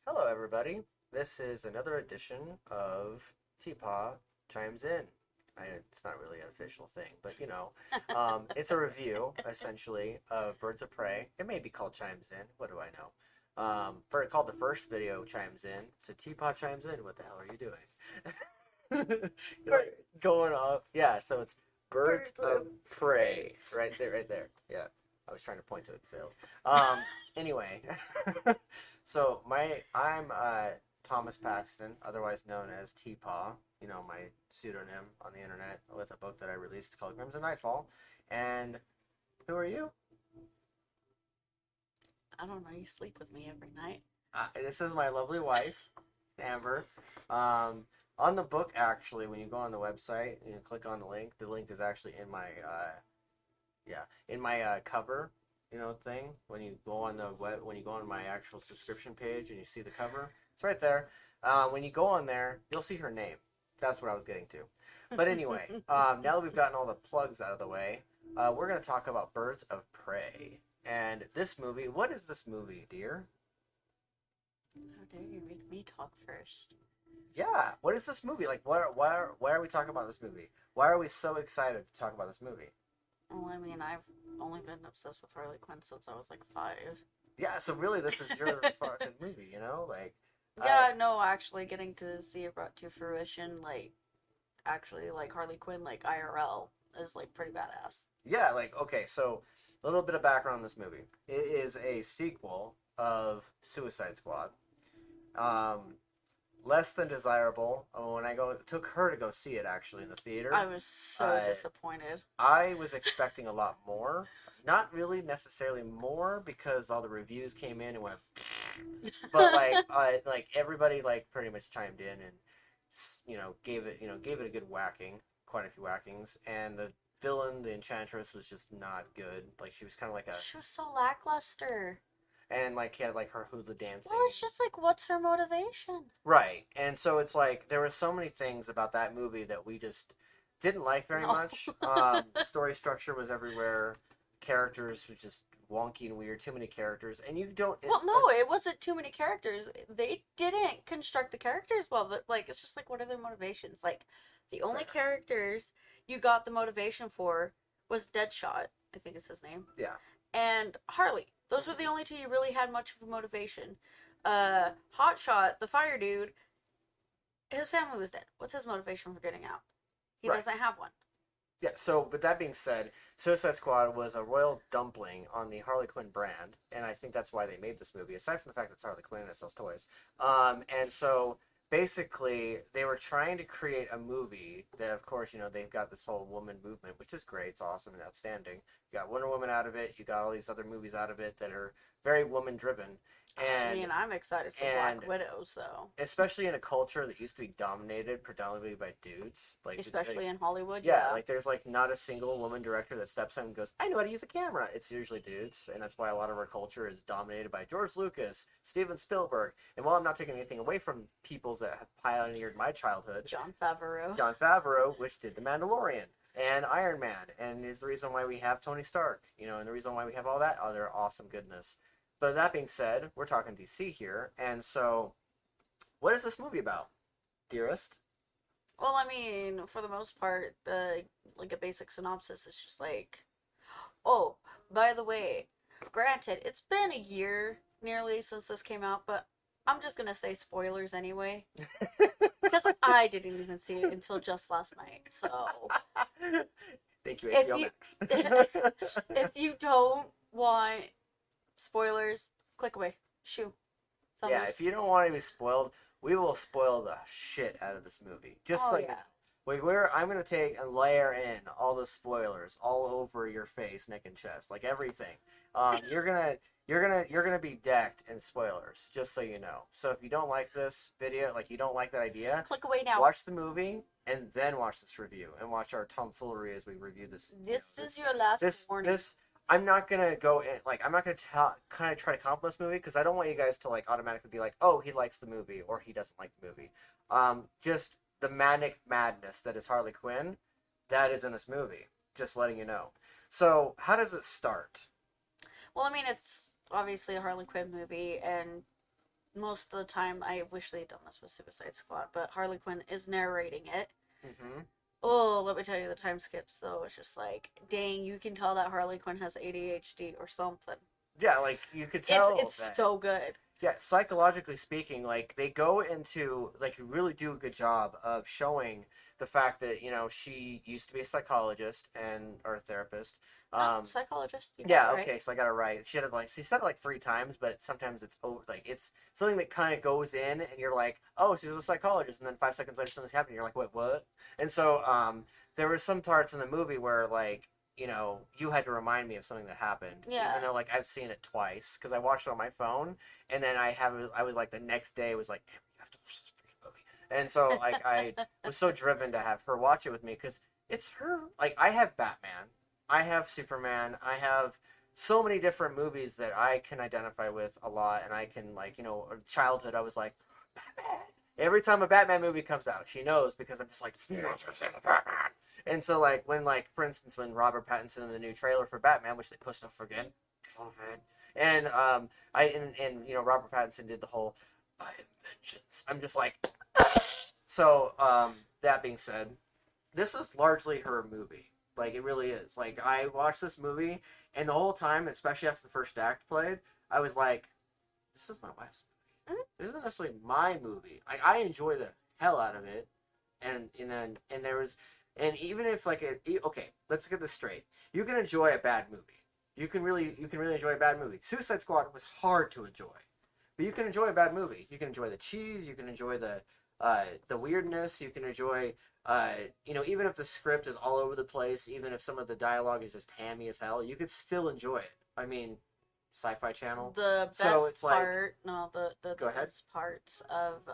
Hello, everybody. This is another edition of T.P.A.W chimes in. It's not really an official thing, but it's a review essentially of Birds of Prey. It may be called Chimes In. What do I know? Called the first video chimes in. So T.P.A.W chimes in. What the hell are you doing? You're like going off. Yeah. So it's Birds of Prey. Right there. Right there. Yeah. I was trying to point to it, failed. Anyway, so I'm Thomas Paxton, otherwise known as T.P.A.W. My pseudonym on the internet with a book that I released called Crimson Nightfall. And who are you? I don't know. You sleep with me every night. This is my lovely wife, Amber. On the book, actually, when you go on the website and you click on the link is actually in my cover, thing. When you go on the web, when you go on my actual subscription page and you see the cover, it's right there. When you go on there, you'll see her name. That's what I was getting to. But anyway, now that we've gotten all the plugs out of the way, we're going to talk about Birds of Prey. And this movie, what is this movie, dear? How dare you make me talk first? Yeah, what is this movie? Like, why are we talking about this movie? Why are we so excited to talk about this movie? Well, I mean, I've only been obsessed with Harley Quinn since I was like 5. Yeah, so really this is your fucking movie, Like, yeah, no, actually getting to see it brought to fruition, like, actually, like, Harley Quinn, like, IRL is, like, pretty badass. Yeah, like, okay, so a little bit of background on this movie. It is a sequel of Suicide Squad. Less than desirable. When took her to go see it actually in the theater. I was so disappointed. I was expecting a lot more. Not really necessarily more because all the reviews came in and went, but like everybody like pretty much chimed in and gave it a good whacking, quite a few whackings, and the villain, the Enchantress, was just not good. Like she was kind of like she was so lackluster. And like he had like her hula dancing. Well, it's just like, what's her motivation? Right, and so it's like there were so many things about that movie that we just didn't like very much. Story structure was everywhere. Characters was just wonky and weird. Too many characters, and you don't. It wasn't too many characters. They didn't construct the characters well. But like, it's just like, what are their motivations? Like, the only characters you got the motivation for was Deadshot, I think is his name. Yeah. And Harley. Those were the only two you really had much of a motivation. Hotshot, the fire dude, his family was dead. What's his motivation for getting out? He doesn't have one. Yeah, so, but that being said, Suicide Squad was a royal dumpling on the Harley Quinn brand, and I think that's why they made this movie, aside from the fact that it's Harley Quinn and it sells toys. And so, basically, they were trying to create a movie that, of course, they've got this whole woman movement, which is great, it's awesome and outstanding. You got Wonder Woman out of it, you got all these other movies out of it that are very woman-driven. And, I mean, I'm excited for Black Widow, so. Especially in a culture that used to be dominated predominantly by dudes. Especially in Hollywood, yeah. Like, there's, like, not a single woman director that steps in and goes, I know how to use a camera. It's usually dudes, and that's why a lot of our culture is dominated by George Lucas, Steven Spielberg, and while I'm not taking anything away from peoples that have pioneered my childhood. John Favreau. Which did The Mandalorian. And Iron Man, and is the reason why we have Tony Stark, and the reason why we have all that other awesome goodness. But that being said, we're talking DC here, and so, what is this movie about, dearest? Well, I mean, for the most part, like a basic synopsis is just like, oh, by the way, granted, it's been a year nearly since this came out, but I'm just gonna say spoilers anyway, because I didn't even see it until just last night, so. Thank you, HBO Max. If you don't want spoilers, click away. Shoo. Yeah, if you don't want to be spoiled, we will spoil the shit out of this movie. I'm gonna take and layer in all the spoilers all over your face, neck, and chest, like everything. You're gonna be decked in spoilers, just so you know. So if you don't like this video, like you don't like that idea, click away now. Watch the movie and then watch this review and watch our tomfoolery as we review this. This is your last warning. I'm not gonna go in, like, I'm not gonna kind of try to compliment this movie because I don't want you guys to like automatically be like, oh, he likes the movie or he doesn't like the movie. Just the manic madness that is Harley Quinn, that is in this movie. Just letting you know. So how does it start? Well, I mean, it's obviously a Harley Quinn movie, and most of the time, I wish they'd done this with Suicide Squad, but Harley Quinn is narrating it. Mm-hmm. Oh, let me tell you, the time skips, though, it's just like, dang, you can tell that Harley Quinn has ADHD or something. Yeah, like you could tell It's that. so good. Yeah, psychologically speaking, like they go into like really do a good job of showing the fact that she used to be a psychologist and or a therapist. Oh, psychologist, you got Yeah, it right. okay, so I got it right. She said it like 3 times, but sometimes it's like it's something that kind of goes in, and you're like, oh, so she was a psychologist, and then 5 seconds later something's happening. You're like, wait, what? And so there were some parts in the movie where like you had to remind me of something that happened, Yeah. even though like I've seen it twice because I watched it on my phone, and then I was like the next day was like, "Damn, you have to watch this freaking movie," and so like I was so driven to have her watch it with me because it's her. Like I have Batman, I have Superman, I have so many different movies that I can identify with a lot, and I can like childhood I was like Batman. Every time a Batman movie comes out, she knows because I'm just like Batman. And so, like, for instance, when Robert Pattinson in the new trailer for Batman, which they pushed off again, COVID, and Robert Pattinson did the whole "I am vengeance." I'm just like, so. That being said, this is largely her movie. Like, it really is. Like, I watched this movie, and the whole time, especially after the first act played, I was like, this is my wife's movie. This isn't necessarily my movie. I enjoy the hell out of it, and there was. And even if okay, let's get this straight. You can enjoy a bad movie. You can really enjoy a bad movie. Suicide Squad was hard to enjoy, but you can enjoy a bad movie. You can enjoy the cheese. You can enjoy the weirdness. You can enjoy even if the script is all over the place, even if some of the dialogue is just hammy as hell, you could still enjoy it. I mean, Sci-Fi Channel. The best so it's part, no, the go ahead. best parts of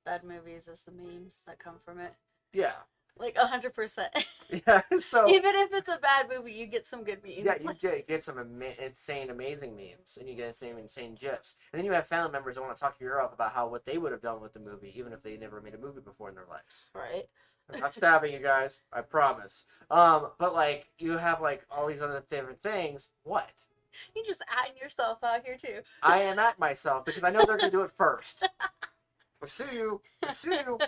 bad movies is the memes that come from it. Yeah. Like 100%. Yeah. So even if it's a bad movie, you get some good memes. Yeah, you get some insane, amazing memes, and you get some insane gifs. And then you have family members that want to talk your ear off about how what they would have done with the movie, even if they never made a movie before in their life. Right. I'm not stabbing you guys, I promise. But like you have like all these other different things. What? You just adding yourself out here too. I am at myself because I know they're gonna do it first. I sue you. I sue you.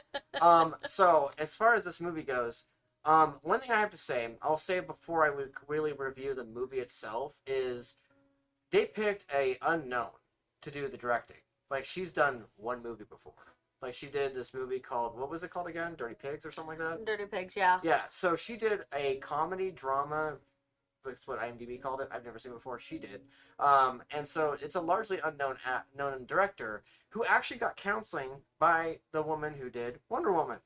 So as far as this movie goes, one thing I have to say, I'll say before I would really review the movie itself, is they picked a unknown to do the directing. Like, she's done one movie before. Like, she did this movie called, what was it called again? Dirty Pigs or something like that? Dirty Pigs, yeah. Yeah, so she did a comedy drama, that's what IMDb called it. I've never seen it before. She did. And so it's a largely unknown known director who actually got counseling by the woman who did Wonder Woman.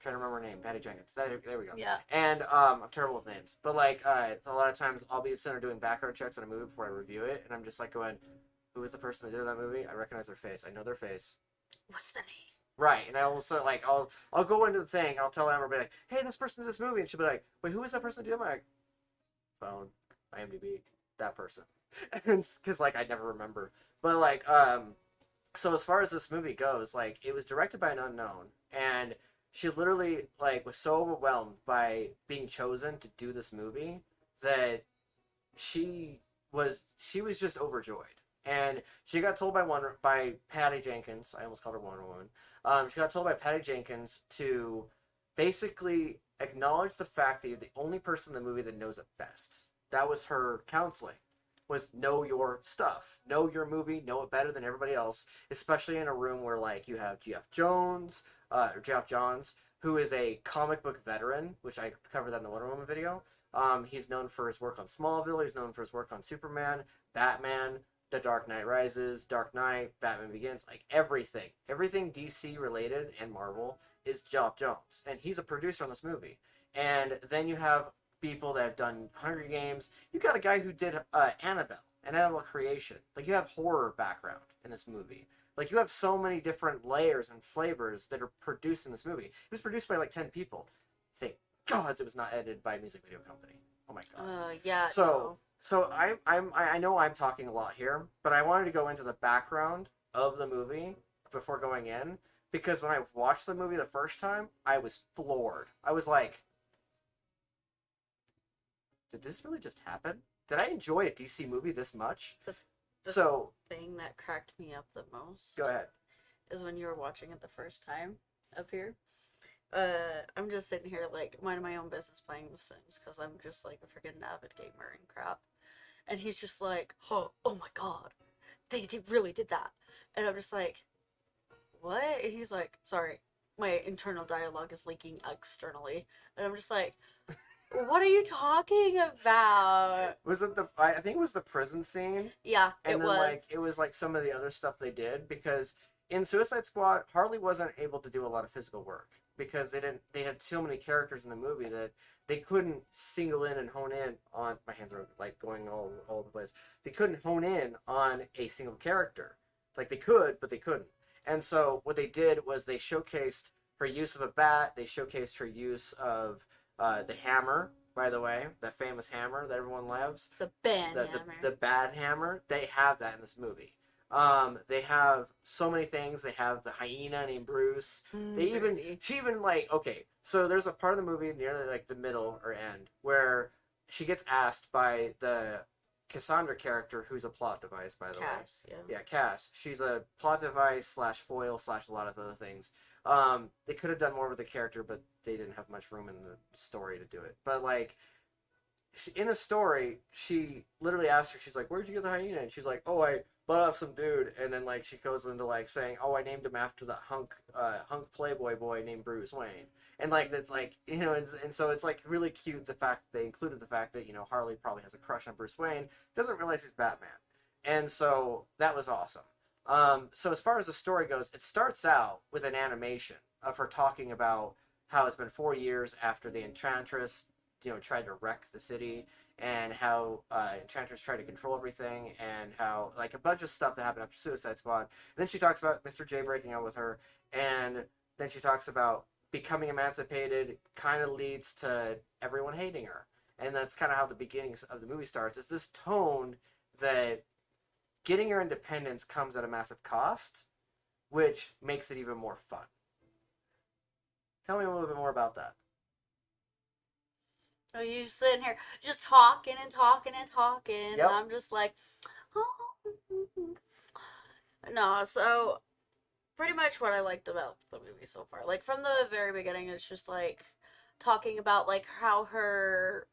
Trying to remember her name, Patty Jenkins. There we go. Yeah. And I'm terrible with names, but like a lot of times I'll be sitting there doing background checks on a movie before I review it, and I'm just like going, "Who is the person that did that movie? I recognize their face. I know their face." What's the name? Right, and I also like I'll go into the thing and I'll tell Amber, be like, "Hey, this person did this movie," and she'll be like, "Wait, who is that person that did it?" I'm like, "Phone, IMDb, that person," because like I never remember. But like so as far as this movie goes, like it was directed by an unknown, and she literally like was so overwhelmed by being chosen to do this movie that she was just overjoyed. And she got told by Patty Jenkins. I almost called her Wonder Woman. She got told by Patty Jenkins to basically acknowledge the fact that you're the only person in the movie that knows it best. That was her counseling. Was know your stuff, know your movie, know it better than everybody else, especially in a room where like you have Geoff Johns, who is a comic book veteran, which I covered that in the Wonder Woman video. He's known for his work on Smallville. He's known for his work on Superman, Batman, The Dark Knight Rises, Dark Knight, Batman Begins, like everything DC related and Marvel is Geoff Johns, and he's a producer on this movie. And then you have people that have done Hunger Games. You got a guy who did Annabelle and Annabelle Creation. Like you have horror background in this movie. Like you have so many different layers and flavors that are produced in this movie. It was produced by like 10 people. Thank God it was not edited by a music video company. Oh my God. Yeah. So I know I'm talking a lot here, but I wanted to go into the background of the movie before going in, because when I watched the movie the first time, I was floored. I was like, did this really just happen? Did I enjoy a DC movie this much? The So thing thing that cracked me up the most Go ahead. is when you were watching it the first time up here. I'm just sitting here like minding my own business playing The Sims because I'm just like a freaking avid gamer and crap. And he's just like, oh my god, they really did that. And I'm just like, what? And he's like, sorry, my internal dialogue is leaking externally. And I'm just like, what are you talking about? Was it I think it was the prison scene? Yeah, And it then was. like it was like some of the other stuff they did, because in Suicide Squad, Harley wasn't able to do a lot of physical work because they had so many characters in the movie that they couldn't single in and hone in on, my hands are like going all over the place. They couldn't hone in on a single character. Like they could, but they couldn't. And so what they did was they showcased her use of a bat, they showcased her use of the hammer, by the way, that famous hammer that everyone loves. The bad hammer. The bad hammer. They have that in this movie. They have so many things. They have the hyena named Bruce. She even like, okay, so there's a part of the movie near like the middle or end where she gets asked by the Cassandra character, who's a plot device, by the way. Cass, yeah. Yeah, Cass. She's a plot device / foil / a lot of other things. They could have done more with the character, but they didn't have much room in the story to do it. But like, in the story, she literally asked her, she's like, where'd you get the hyena? And she's like, oh, I bought off some dude. And then like she goes into like saying, oh, I named him after the hunk Playboy boy named Bruce Wayne. And like that's like, you know, and so it's like really cute the fact that they included the fact that, you know, Harley probably has a crush on Bruce Wayne, doesn't realize he's Batman. And so that was awesome. So as far as the story goes, it starts out with an animation of her talking about how it's been 4 years after the Enchantress, you know, tried to wreck the city, and how Enchantress tried to control everything, and how like a bunch of stuff that happened after Suicide Squad. And then she talks about Mr. J breaking up with her, and then she talks about becoming emancipated kind of leads to everyone hating her. And that's kind of how the beginning of the movie starts. It's this tone that getting your independence comes at a massive cost, which makes it even more fun. Tell me a little bit more about that. Oh, you just sitting here just talking and talking and talking. Yep. And I'm just like, oh. No, so pretty much what I liked about the movie so far. Like from the very beginning, it's just like talking about like how her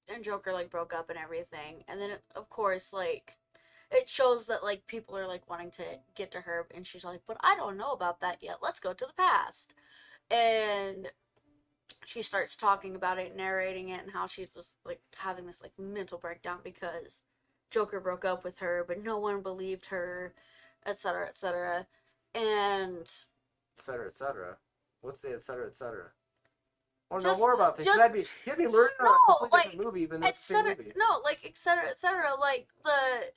and Joker like broke up and everything. And then of course like it shows that like people are like wanting to get to her, and she's like, but I don't know about that yet. Let's go to the past. And she starts talking about it, narrating it, and how she's just like having this like mental breakdown because Joker broke up with her, but no one believed her, etc., etc. And etc. etc. What's the etc. etc.? I want to know Just- more about this. just- You had me learning No, about a completely like, different movie, even though it's the same etc. movie. No, like etc. etc. Like the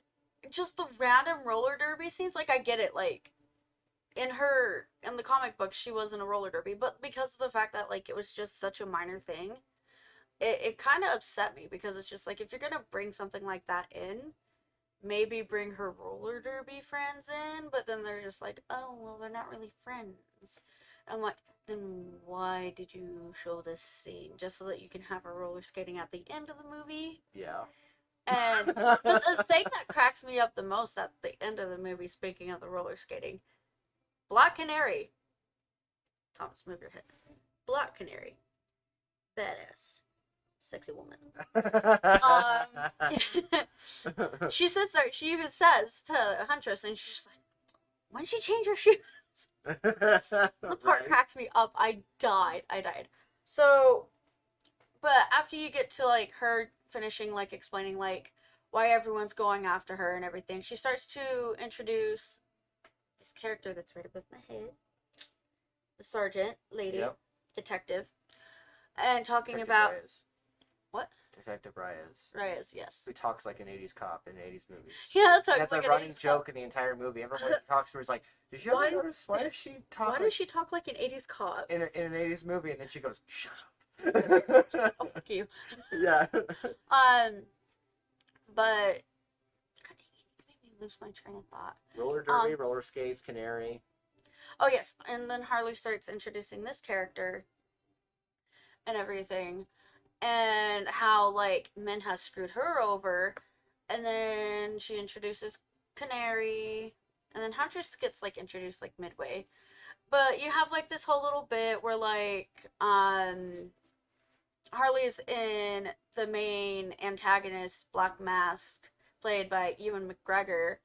random roller derby scenes. Like I get it. Like in the comic book, she was in a roller derby, but because of the fact that like it was just such a minor thing, it kind of upset me because it's just like if you're gonna bring something like that in, maybe bring her roller derby friends in, but then they're just like, oh well, they're not really friends. I'm like, then why did you show this scene? Just so that you can have her roller skating at the end of the movie? Yeah. And the thing that cracks me up the most at the end of the movie, speaking of the roller skating, Black Canary. Thomas, move your head. Black Canary. Badass. Sexy woman. She sits there, she even says to Huntress, and she's just like, when'd she change her shoes? The part Right. cracked me up. I died. So, but after you get to like her finishing like explaining like why everyone's going after her and everything, she starts to introduce this character that's right above my head, the sergeant lady, Yep. detective, and talking Detective about Reyes. what? Detective Reyes. Reyes, yes. Who talks like an 80s cop in 80s movies. Yeah, talks That's like a an running 80s joke cop. in the entire movie. Everyone talks to her is like, did you Why- ever notice, why does she talk Why like does she talk like an 80s cop? in an 80s movie? And then she goes, shut up. Oh, fuck you. Yeah. But God, you made me lose my train of thought. Roller derby, roller skates, canary. Oh yes, and then Harley starts introducing this character and everything, and how like men has screwed her over, and then she introduces Canary, and then Huntress gets like introduced like midway. But you have like this whole little bit where like Harley's in the main antagonist Black Mask, played by Ewan McGregor,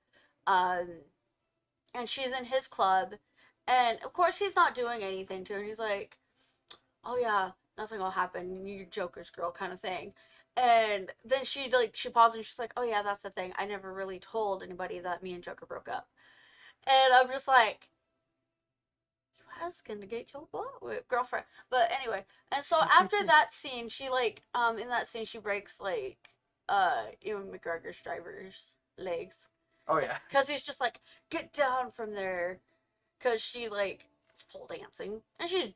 um, and she's in his club, and of course he's not doing anything to her. He's like, "Oh yeah, nothing will happen. You're Joker's girl," kind of thing. And then she pauses and she's like, "Oh yeah, that's the thing. I never really told anybody that me and Joker broke up." And I'm just like, "You asking to get your girlfriend?" But anyway, and so after that scene, she like in that scene she breaks like Ewan McGregor's driver's legs. Oh yeah. Because he's just like, "Get down from there," because she like is pole dancing and she's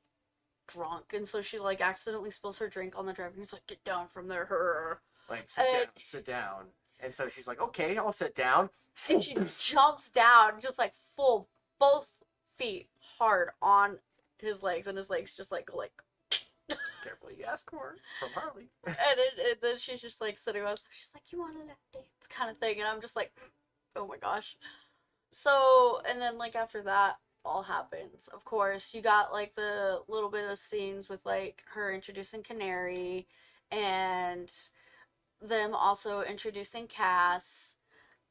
drunk, and so she like accidentally spills her drink on the driver, and he's like, "Get down from there, her." Like, sit down. And so she's like, okay, I'll sit down. And she jumps down, just like full, both feet hard on his legs, and his legs just like go like. Carefully, you ask for from Harley. And then she's just like sitting around, she's like, "You want to lap dance," kind of thing, and I'm just like, oh my gosh. So, and then like after that all happens, of course, you got like the little bit of scenes with like her introducing Canary and them also introducing Cass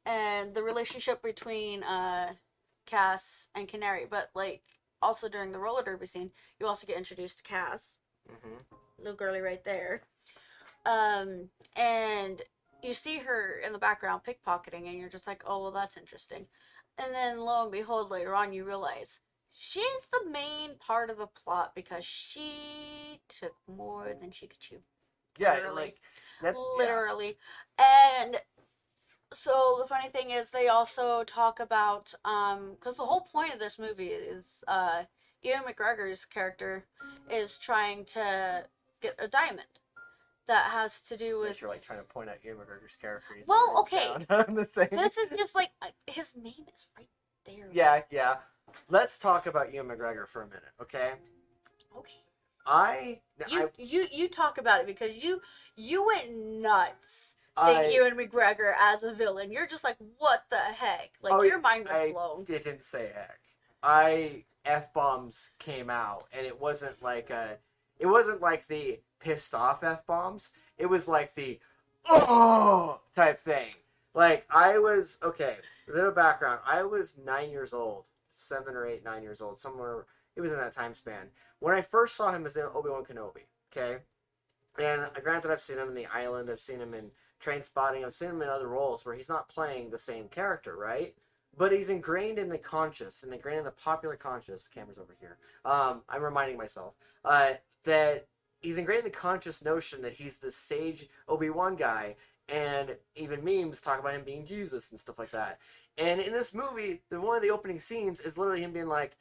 and the relationship between Cass and Canary. But like also during the roller derby scene, you also get introduced to Cass, little girly right there, and you see her in the background pickpocketing, and you're just like, "Oh well, that's interesting." And then lo and behold, later on, you realize she's the main part of the plot because she took more than she could chew. Yeah, Literally. like that's literally. Yeah. And so the funny thing is, they also talk about because the whole point of this movie is Ewan McGregor's character is trying to get a diamond that has to do with. You're like trying to point out Ewan McGregor's character. Well, okay. On the thing. This is just like his name is right there. Yeah. Let's talk about Ewan McGregor for a minute, okay? Okay. You talk about it because you went nuts seeing Ewan McGregor as a villain. You're just like, what the heck? Like your mind was blown. It didn't say heck. F-bombs came out, and it wasn't like the pissed off F-bombs. It was like the oh type thing. Like I was okay. A little background. I was 9 years old, 7 or 8, 9 years old, somewhere. It was in that time span when I first saw him as in Obi-Wan Kenobi. Okay, and granted, I've seen him in The Island. I've seen him in Trainspotting. I've seen him in other roles where he's not playing the same character, right? But he's ingrained in the conscious and ingrained in the popular conscious. Camera's over here. I'm reminding myself that he's ingrained in the conscious notion that he's the sage Obi-Wan guy, and even memes talk about him being Jesus and stuff like that. And in this movie, one of the opening scenes is literally him being like,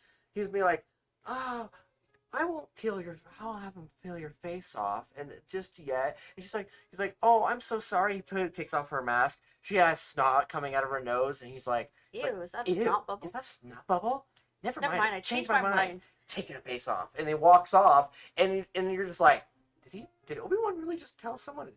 "Oh, I'll have him peel your face off, and just yet." And he's like, "Oh, I'm so sorry." He takes off her mask. She has snot coming out of her nose, and he's like, "Ew, is that a snot bubble? Is that snot bubble? Never mind. I changed my mind. Taking her face off," and he walks off, and you're just like, did Obi-Wan really just tell someone to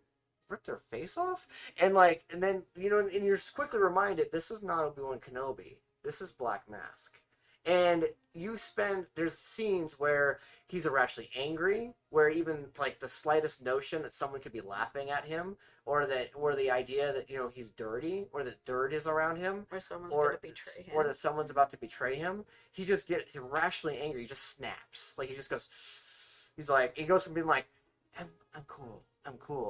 rip their face off? And then and you're quickly reminded this is not Obi-Wan Kenobi. This is Black Mask. And there's scenes where he's irrationally angry, where even like the slightest notion that someone could be laughing at him, or the idea that he's dirty, or that dirt is around him, or someone's gonna betray him, or that someone's about to betray him, he just gets irrationally angry. He just snaps. Like he just goes. He goes from being like, I'm cool,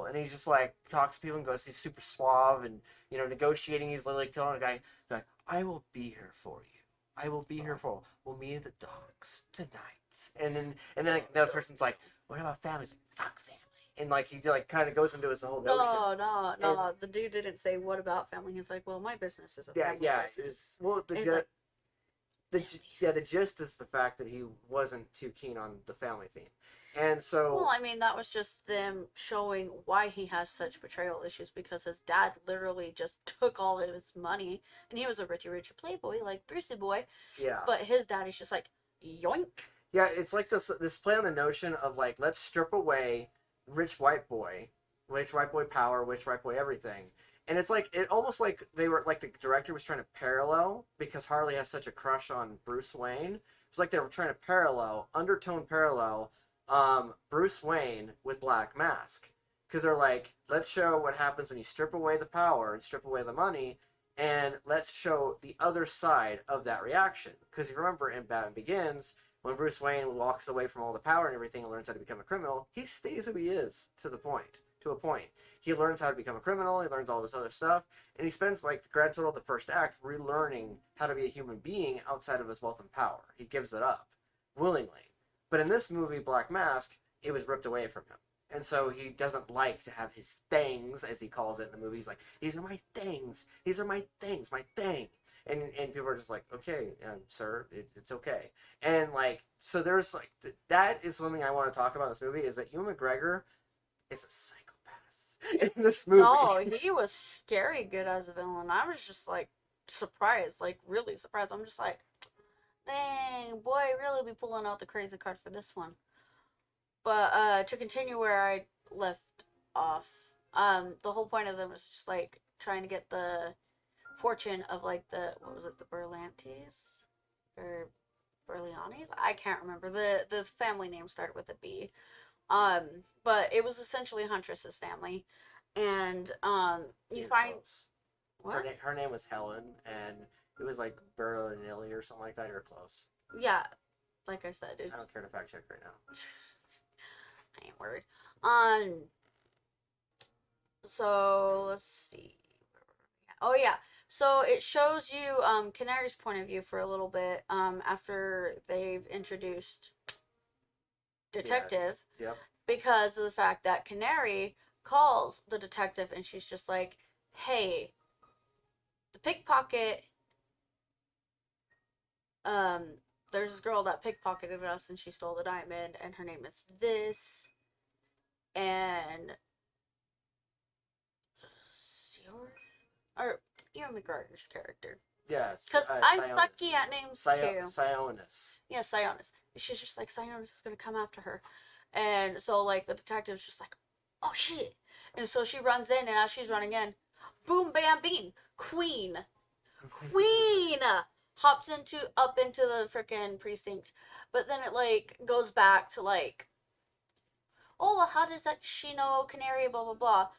and he just like talks to people and goes, he's super suave and negotiating. He's literally telling a guy, like, "I will be here for you. I will be here for we'll meet at the docks tonight." And then like, the other person's like, "What about family?" He's like, "Fuck family." And like he like kind of goes into his whole notion. No. The dude didn't say what about family. He's like, "Well, my business is a family business." The gist is the fact that he wasn't too keen on the family theme. And so, well, I mean, that was just them showing why he has such betrayal issues, because his dad literally just took all of his money, and he was a richy playboy like Brucey boy. Yeah. But his daddy's just like, yoink. Yeah, it's like this play on the notion of like, let's strip away rich white boy power, rich white boy everything, And it's like, it almost like they were, like the director was trying to parallel, because Harley has such a crush on Bruce Wayne. It's like they were trying to undertone parallel, Bruce Wayne with Black Mask. Because they're like, let's show what happens when you strip away the power and strip away the money, and let's show the other side of that reaction. Because you remember in Batman Begins, when Bruce Wayne walks away from all the power and everything and learns how to become a criminal, he stays who he is to a point. He learns how to become a criminal, he learns all this other stuff, and he spends like the grand total of the first act relearning how to be a human being outside of his wealth and power. He gives it up willingly. But in this movie, Black Mask, it was ripped away from him. And so he doesn't like to have his things, as he calls it in the movie. He's like, these are my things. These are my things, my thing. And people are just like, okay, sir, it's okay. And like, so there's like, that is something I want to talk about in this movie, is that Ewan McGregor is a psychopath in this movie. No, he was scary good as a villain. I was just like surprised, like really surprised. I'm just like, dang, boy, really be pulling out the crazy card for this one. But to continue where I left off, the whole point of them was just like trying to get the fortune of like what was it, the Berlantes or Berlianis? I can't remember. The family name started with a B. But it was essentially Huntress's family, and you You're find close. what? Her name was Helen, and it was like Berlinelli or something like that. You're close. Yeah, like I said, I don't care to fact check right now. I ain't worried. So let's see. Oh yeah. So it shows you Canary's point of view for a little bit after they've introduced Detective. Yeah. Yep. Because of the fact that Canary calls the detective and she's just like, hey, the pickpocket, there's this girl that pickpocketed us and she stole the diamond and her name is this, and or Ewan McGregor's character. Yes. Because I'm sucky at names too. Sionis. Yeah, Sionis. She's just like, Sionis is going to come after her. And so, like, the detective's just like, oh, shit. And so she runs in, and as she's running in, boom, bam, bean, Queen hops up into the freaking precinct. But then it, like, goes back to, like, oh, well, how does that she know Canary, blah, blah, blah.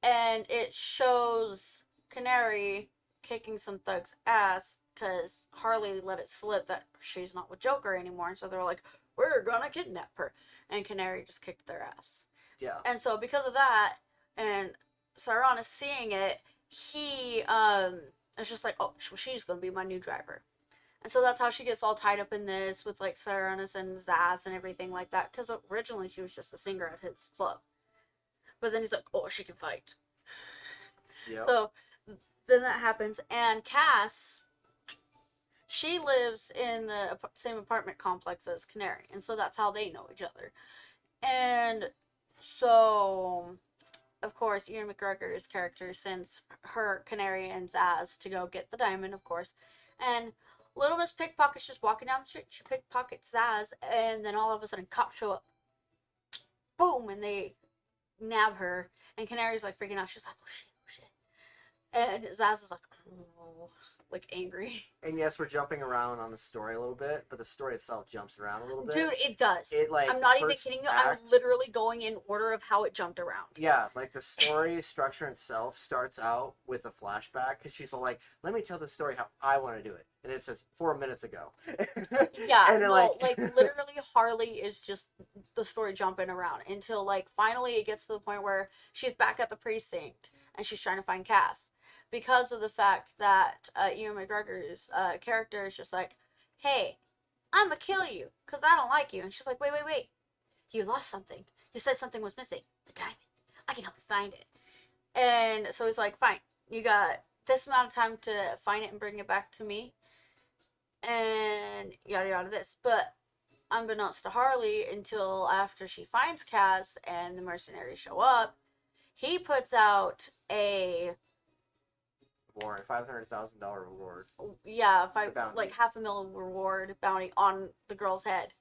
And it shows Canary kicking some thug's ass because Harley let it slip that she's not with Joker anymore. And so they're like, we're gonna kidnap her. And Canary just kicked their ass. Yeah. And so because of that, and Sionis seeing it, he is just like, oh, she's gonna be my new driver. And so that's how she gets all tied up in this with like Sionis and Zaz and everything like that. Because originally she was just a singer at his club. But then he's like, oh, she can fight. Yep. So then that happens. And Cass, she lives in the same apartment complex as Canary. And so that's how they know each other. And so, of course, Ewan McGregor's character sends her, Canary, and Zaz to go get the diamond, of course. And Little Miss Pickpocket's just walking down the street. She pickpockets Zaz. And then all of a sudden, cops show up. Boom! And they nab her. And Canary's like freaking out. She's like, oh shit, oh shit. And Zaz is like, oh, like angry. And yes, we're jumping around on the story a little bit, but the story itself jumps around a little bit. Dude, it does. It like I'm not even kidding you. I'm literally going in order of how it jumped around. Yeah, like the story structure itself starts out with a flashback because she's all like, "Let me tell the story how I want to do it," and it says 4 minutes ago. Yeah, and no, like literally, Harley is just the story jumping around until like finally it gets to the point where she's back at the precinct and she's trying to find Cass. Because of the fact that Ewan McGregor's character is just like, hey, I'm gonna kill you because I don't like you. And she's like, wait. You lost something. You said something was missing. The diamond. I can help you find it. And so he's like, fine. You got this amount of time to find it and bring it back to me. And yada yada this. But unbeknownst to Harley, until after she finds Cass and the mercenaries show up, he puts out a warrant, $500,000 reward. Yeah, like $500,000 reward bounty on the girl's head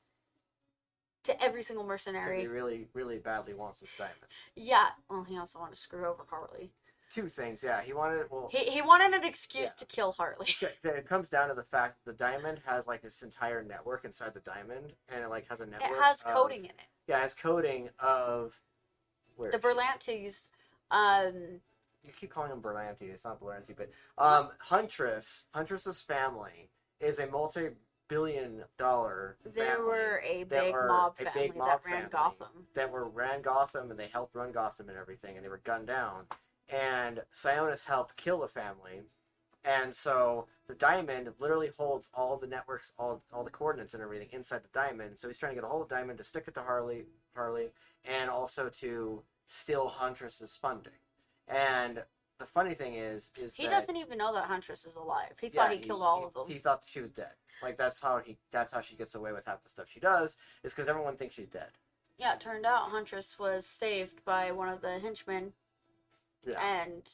to every single mercenary. Because he really, really badly wants this diamond. Yeah, well, he also wanted to screw over Harley. two things. Yeah, he wanted. Well, He wanted an excuse Yeah. to kill Harley. it comes down to the fact that the diamond has like this entire network inside the diamond, and it like has a network. It has of, coding in it. Yeah, it has coding of. Where The is she? Berlantes, You keep calling him Berlanti. It's not Berlanti, but Huntress's family is a multi-billion-dollar they family. were a that big are mob a family big mob that ran family Gotham. That ran Gotham, and they helped run Gotham and everything, and they were gunned down. And Sionis helped kill the family, and so the diamond literally holds all the networks, all the coordinates and everything inside the diamond. So he's trying to get a hold of the diamond to stick it to Harley, and also to steal Huntress's funding. And the funny thing is He that doesn't even know that Huntress is alive. He thought he killed all of them. He thought she was dead. Like that's how she gets away with half the stuff she does, is because everyone thinks she's dead. Yeah, it turned out Huntress was saved by one of the henchmen. Yeah. And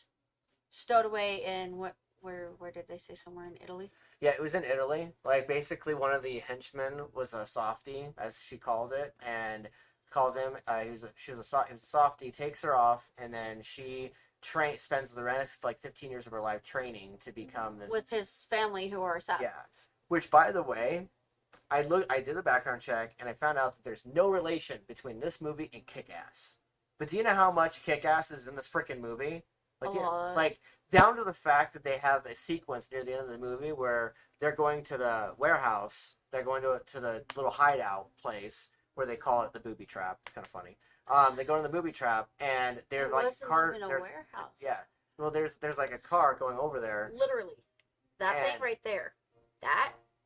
stowed away in where did they say, somewhere in Italy? Yeah, it was in Italy. Like basically, one of the henchmen was a softie, as she calls it, and calls him. He was a softie. Takes her off, and then she spends the rest 15 years of her life training to become this with his family who are assassins. Yeah. Which, by the way, I did the background check, and I found out that there's no relation between this movie and Kick-Ass. But do you know how much Kick-Ass is in this freaking movie? Down to the fact that they have a sequence near the end of the movie where they're going to the warehouse, they're going to the little hideout place where they call it the booby trap. It's kind of funny. They go to the booby trap, and they're there's warehouse. Yeah. Well, there's like a car going over there. Literally, that thing right there.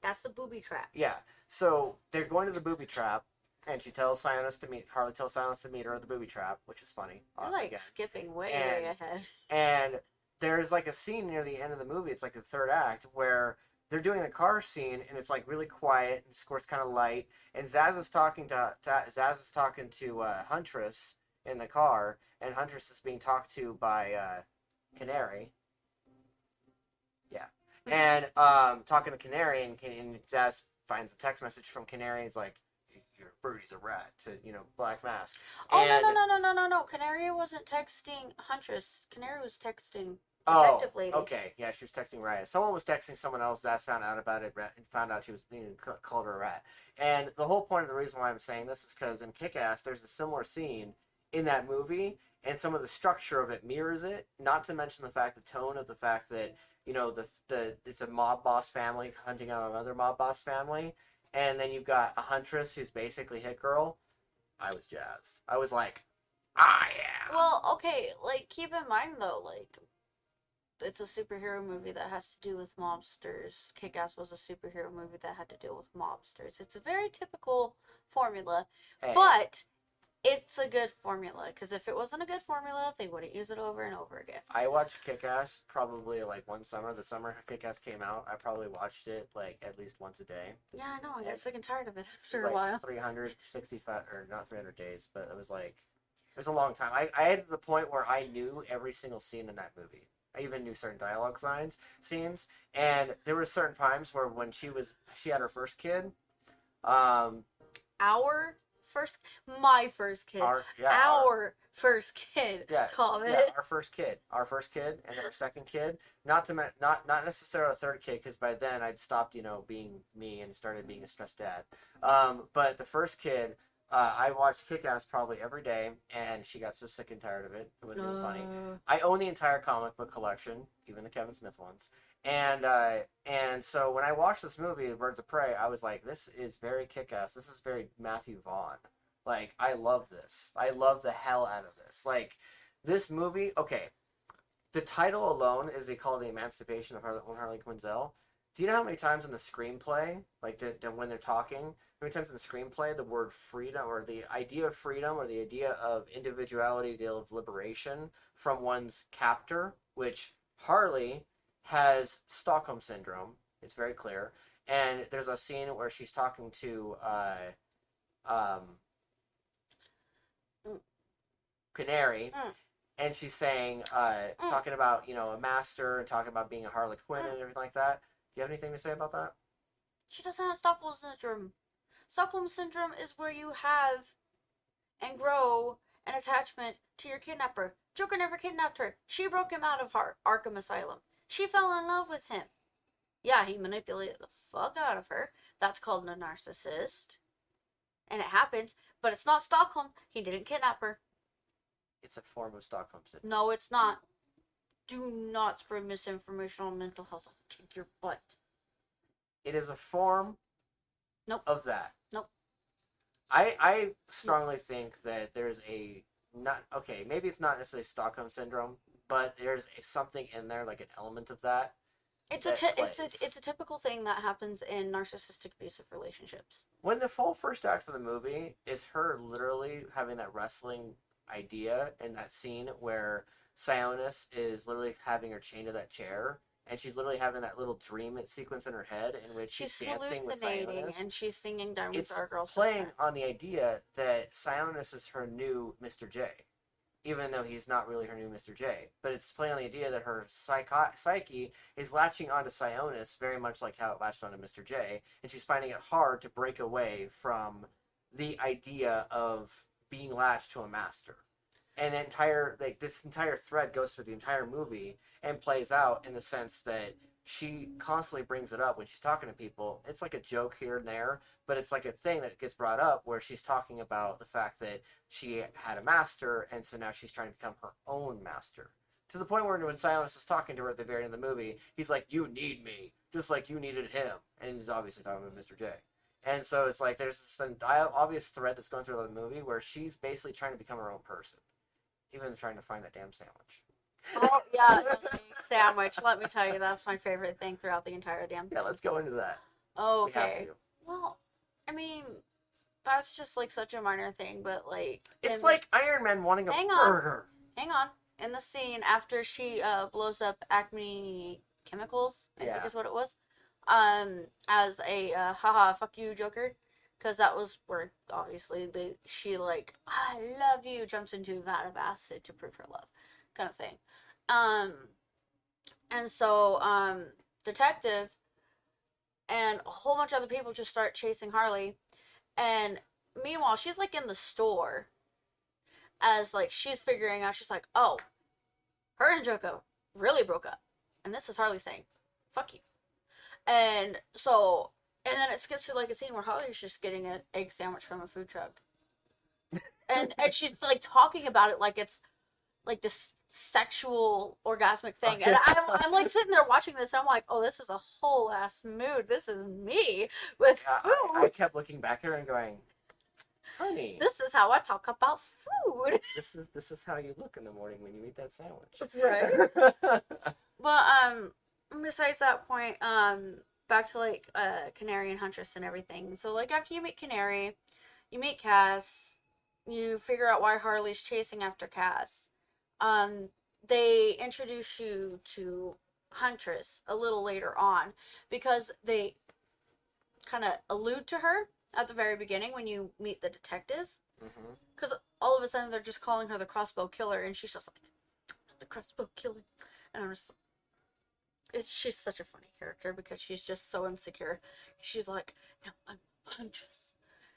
That's the booby trap. Yeah. So they're going to the booby trap, and Harley tells Sionis to meet her at the booby trap, which is funny. You're skipping way ahead. And there's a scene near the end of the movie. It's the third act where they're doing the car scene, and it's really quiet, and the score's kind of light. And Zaz is talking to Huntress in the car, and Huntress is being talked to by Canary. Yeah. And talking to Canary, and Zaz finds a text message from Canary. He's like, "Your birdie's a rat," to Black Mask. Oh, no. Canary wasn't texting Huntress. Canary was texting Detective Lady. Okay. Yeah, she was texting Riot. Someone was texting someone else. Zaz found out about it and found out she was called her a rat. And the whole point of the reason why I'm saying this is because in Kick-Ass, there's a similar scene in that movie, and some of the structure of it mirrors it. Not to mention the tone of the fact that it's a mob boss family hunting out another mob boss family, and then you've got a Huntress who's basically Hit Girl. I was jazzed. I was like, yeah. Well, okay, keep in mind though, it's a superhero movie that has to do with mobsters. Kick-Ass was a superhero movie that had to deal with mobsters. It's a very typical formula, but it's a good formula, because if it wasn't a good formula, they wouldn't use it over and over again. I watched Kick-Ass probably one summer. The summer Kick-Ass came out, I probably watched it at least once a day. Yeah, I know. I got sick and tired of it after a while. 365, or not 300 days, but it was it was a long time. I had to the point where I knew every single scene in that movie. I even knew certain dialogue scenes, and there were certain times where when she had her first kid. My first kid. Our first kid. Yeah, Thomas. Yeah, our first kid, and then our second kid. Not necessarily a third kid, because by then I'd stopped, being me and started being a stressed dad. But the first kid, I watched Kick-Ass probably every day, and she got so sick and tired of it. It wasn't even funny. I own the entire comic book collection, even the Kevin Smith ones. And so when I watched this movie, Birds of Prey, I was like, this is very Kick-Ass. This is very Matthew Vaughn. I love this. I love the hell out of this. This movie, okay, the title alone is they call it the Emancipation of Harley Quinzel. Do you know how many times in the screenplay, when they're talking, how many times in the screenplay the word freedom, or the idea of freedom, or the idea of individuality, the idea of liberation from one's captor, which Harley has Stockholm Syndrome. It's very clear. And there's a scene where she's talking to Canary, and she's saying, talking about, a master, and talking about being a Harley Quinn and everything like that. Do you have anything to say about that? She doesn't have Stockholm Syndrome. Stockholm Syndrome is where you have and grow an attachment to your kidnapper. Joker never kidnapped her. She broke him out of Arkham Asylum. She fell in love with him. Yeah, he manipulated the fuck out of her. That's called a narcissist. And it happens, but it's not Stockholm. He didn't kidnap her. It's a form of Stockholm syndrome. No, it's not. Do not spread misinformation on mental health. I'll kick your butt. It is a form Nope. of that. Nope. I strongly think that there's maybe it's not necessarily Stockholm syndrome, but there's something in there, like an element of that. It's a typical thing that happens in narcissistic abusive relationships. When the full first act of the movie is her literally having that wrestling idea in that scene where Sionis is literally having her chained to that chair, and she's literally having that little dream sequence in her head in which she's dancing with Sionis. And she's singing Diamonds It's Are a Girl's playing on the idea that Sionis is her new Mr. J, even though he's not really her new Mr. J. But it's playing on the idea that her psyche is latching onto Sionis very much like how it latched onto Mr. J, and she's finding it hard to break away from the idea of being latched to a master. And this entire thread goes through the entire movie and plays out in the sense that she constantly brings it up when she's talking to people. It's like a joke here and there, but it's like a thing that gets brought up where she's talking about the fact that she had a master, and so now she's trying to become her own master. To the point where when Silas is talking to her at the very end of the movie, he's like, "You need me, just like you needed him." And he's obviously talking about Mr. J. And so it's like there's this obvious thread that's going through the movie where she's basically trying to become her own person. Even trying to find that damn sandwich. Oh, yeah, sandwich. Let me tell you, that's my favorite thing throughout the entire damn thing. Yeah, let's go into that. Okay. We have to. Well, I mean, that's just like such a minor thing, but like... It's like Iron Man wanting a burger. Hang on. In the scene, after she blows up Acme Chemicals, I think is what it was, as a haha, fuck you, Joker. Because that was where, obviously, she, like, I love you, jumps into a vat of acid to prove her love, kind of thing. And so, Detective and a whole bunch of other people just start chasing Harley. And meanwhile, she's, like, in the store as, like, she's figuring out, she's like, oh, her and Joko really broke up. And this is Harley saying, fuck you. And so... And then it skips to like a scene where Harley's just getting an egg sandwich from a food truck. And she's like talking about it like it's like this sexual orgasmic thing. And I'm like sitting there watching this and I'm like, oh, this is a whole ass mood. This is me with food. I kept looking back at her and going, honey. This is how I talk about food. This is how you look in the morning when you eat that sandwich. Right. Well, besides that point, back to, like, Canary and Huntress and everything. So, like, after you meet Canary, you meet Cass, you figure out why Harley's chasing after Cass. They introduce you to Huntress a little later on, because they kind of allude to her at the very beginning when you meet the detective. Because all of a sudden they're just calling her the crossbow killer, and she's just like, the crossbow killer. And I'm just she's such a funny character because she's just so insecure. She's like, no, I'm Huntress.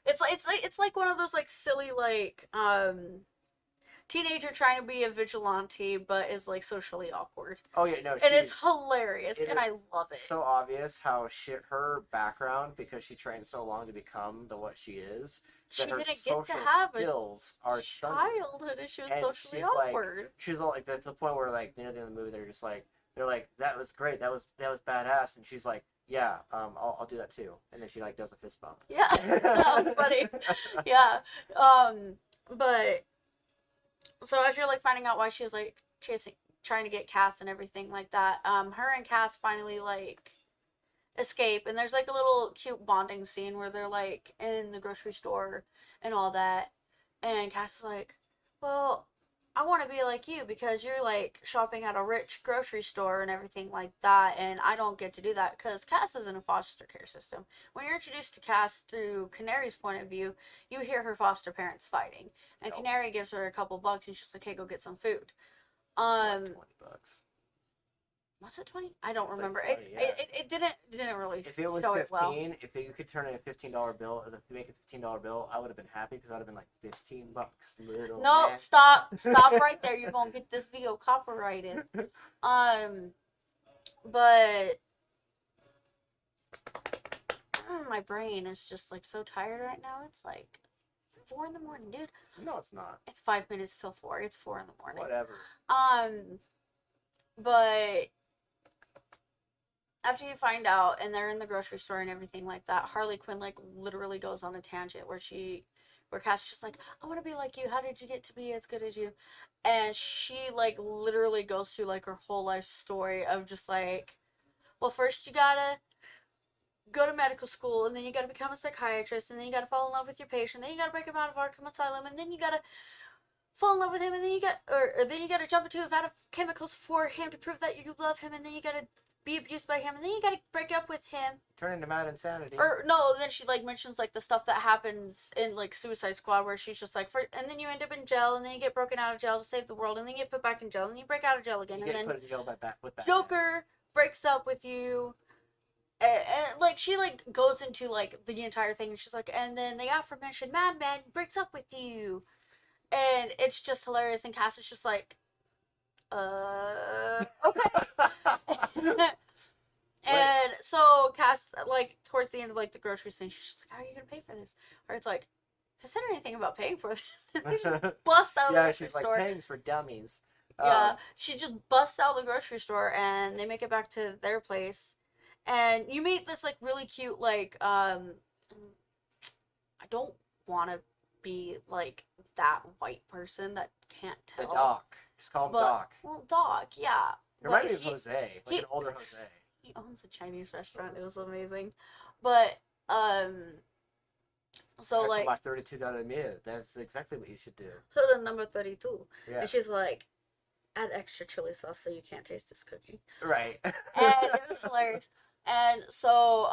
It's like one of those like silly like teenager trying to be a vigilante but is like socially awkward. Oh yeah, no, and it's hilarious and I love it. So obvious how her background, because she trained so long to become what she is, that she her didn't social get to have skills are stunted. Childhood and she was socially awkward. Like, she's all like that's the point where like near the end of the movie they're like, that was great, that was badass, and she's like, yeah, I'll do that too, and then she like does a fist bump. Yeah, that was funny. Yeah, but so as you're like finding out why she was like trying to get Cass and everything like that, her and Cass finally like escape, and there's like a little cute bonding scene where they're like in the grocery store and all that, and Cass is like, well, I want to be like you because you're like shopping at a rich grocery store and everything like that, and I don't get to do that because Cass is in a foster care system. When you're introduced to Cass through Canary's point of view, you hear her foster parents fighting, and Canary gives her a couple bucks and she's like, hey, go get some food. $20. Was it 20? I don't It's like remember. 20, yeah. It didn't really If it was show 15, it well. if you could turn in a $15 bill, if you make a $15 bill, I would have been happy because I'd have been like $15, little No, man. stop right there. You're gonna get this video copyrighted. But my brain is just like so tired right now. It's like 4 in the morning, dude. No, it's not. It's 5 minutes till 4. It's 4 in the morning. Whatever. But after you find out, and they're in the grocery store and everything like that, Harley Quinn like literally goes on a tangent where Cassie's just like, I want to be like you. How did you get to be as good as you? And she like literally goes through like her whole life story of just like, well, first you gotta go to medical school, and then you gotta become a psychiatrist, and then you gotta fall in love with your patient, then you gotta break him out of Arkham Asylum, and then you gotta fall in love with him, and then you gotta jump into a vat of chemicals for him to prove that you love him, and then you gotta be abused by him, and then you gotta break up with him. Turn into mad insanity. Or no, then she like mentions like the stuff that happens in like Suicide Squad, where she's just like, and then you end up in jail, and then you get broken out of jail to save the world, and then you get put back in jail, and then you break out of jail again, you and get then put in jail with Batman. Joker breaks up with you. And like she like goes into like the entire thing, and she's like, and then the aforementioned madman breaks up with you, and it's just hilarious. And Cass is just like, okay. And so Cass, like towards the end of like the grocery thing, she's just like, how are you gonna pay for this? Or it's like, who said anything about paying for this? They just bust out of the grocery she's store. like, paying's for dummies. Yeah, she just busts out of the grocery store, and they make it back to their place. And you meet this like really cute like I don't want to be like that white person that can't The tell. Doc. Just call him Doc. Well, Doc, yeah. Remind me of Jose, like an older Jose. He owns a Chinese restaurant. It was amazing, but so like my 32 dollar meal. That's exactly what you should do. so the number 32, Yeah. and she's like, add extra chili sauce so you can't taste this cooking. Right. And it was hilarious. And so,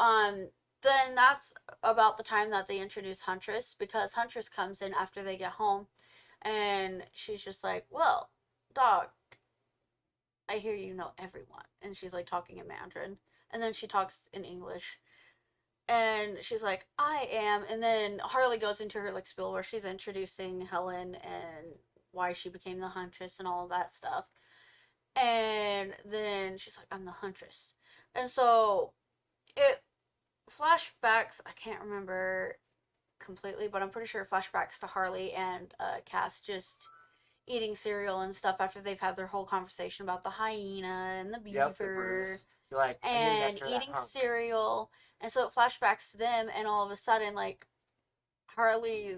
then that's about the time that they introduce Huntress, because Huntress comes in after they get home, and she's just like, well, Doc, I hear you know everyone. And she's like talking in Mandarin, and then she talks in English, and she's like, I am, and then Harley goes into her like spiel where she's introducing Helen and why she became the Huntress and all of that stuff. And then she's like, I'm the Huntress. And so it flashbacks, I can't remember completely, but I'm pretty sure it flashbacks to Harley and Cass just eating cereal and stuff after they've had their whole conversation about the hyena and the beaver. You're like, and eating cereal. And so it flashbacks to them, and all of a sudden, like, Harley,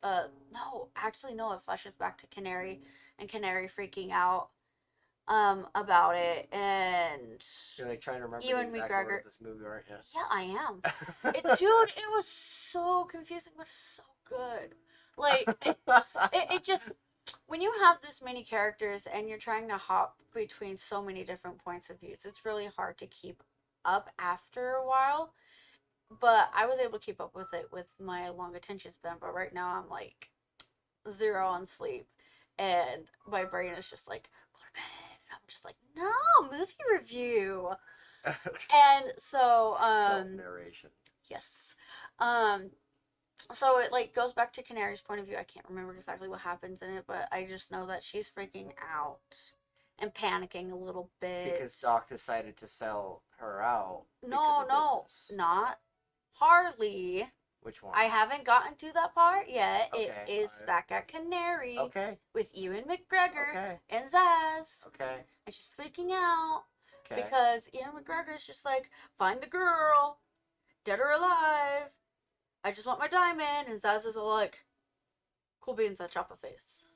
no, it flashes back to Canary, and Canary freaking out about it, and you're like trying to remember Ewan the exact McGregor. word of this movie, aren't you? Yeah, I am. Dude, it was so confusing, but it's so good. Like, it just, when you have this many characters and you're trying to hop between so many different points of views, it's really hard to keep up after a while. But I was able to keep up with it with my long attention span. But right now I'm like 0 on sleep, and my brain is just like, go to bed. And I'm just like, no, movie review. And so self-narration. Yes. So it like goes back to Canary's point of view. I can't remember exactly what happens in it, but I just know that she's freaking out and panicking a little bit. Because Doc decided to sell her out. No, not Harley. Which one? I haven't gotten to that part yet. Okay, It is back at Canary. Okay. With Ewan McGregor. Okay. And Zaz. Okay. And she's freaking out. Okay. Because Ewan McGregor's just like, find the girl. Dead or alive. I just want my diamond. And Zaz is all like, cool beans, I chop a face.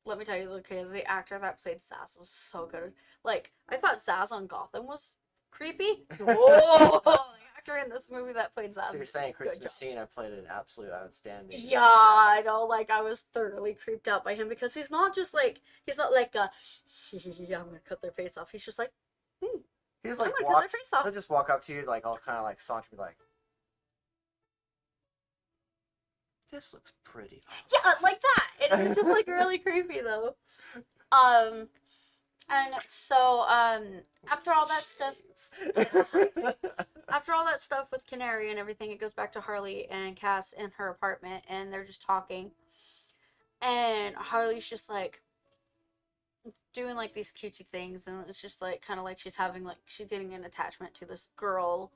Let me tell you, okay, the actor that played Zaz was so good. Like, I thought Zaz on Gotham was creepy. Whoa! The actor in this movie that played Zaz. So you're saying Chris Messina played an absolute outstanding. Yeah, I know. Like, I was thoroughly creeped out by him because he's not just like, he's not like I'm gonna cut their face off. He's just like, He's like, he'll just walk up to you, like, all kind of like saunter, be like, this looks pretty. Yeah, like that. And it's just like really creepy though. And so, after all that stuff, with Canary and everything, it goes back to Harley and Cass in her apartment, and they're just talking. And Harley's just like doing like these cutesy things, and it's just like kind of like she's having like she's getting an attachment to this girl,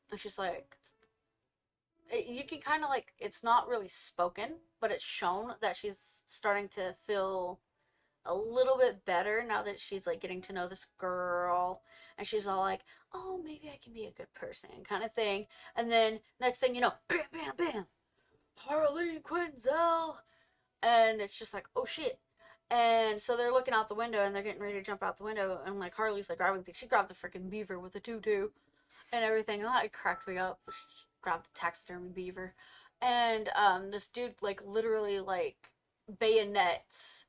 and she's like, you can kind of like it's not really spoken, but it's shown that she's starting to feel a little bit better now that she's like getting to know this girl, and she's all like, oh, maybe I can be a good person kind of thing. And then next thing you know, bam bam bam, Harley Quinzel, and it's just like, oh shit. And so they're looking out the window and they're getting ready to jump out the window, and like Harley's like grabbing things. She grabbed the freaking beaver with a tutu and everything, and that cracked me up. She grabbed the taxidermy beaver, and this dude like literally like bayonets.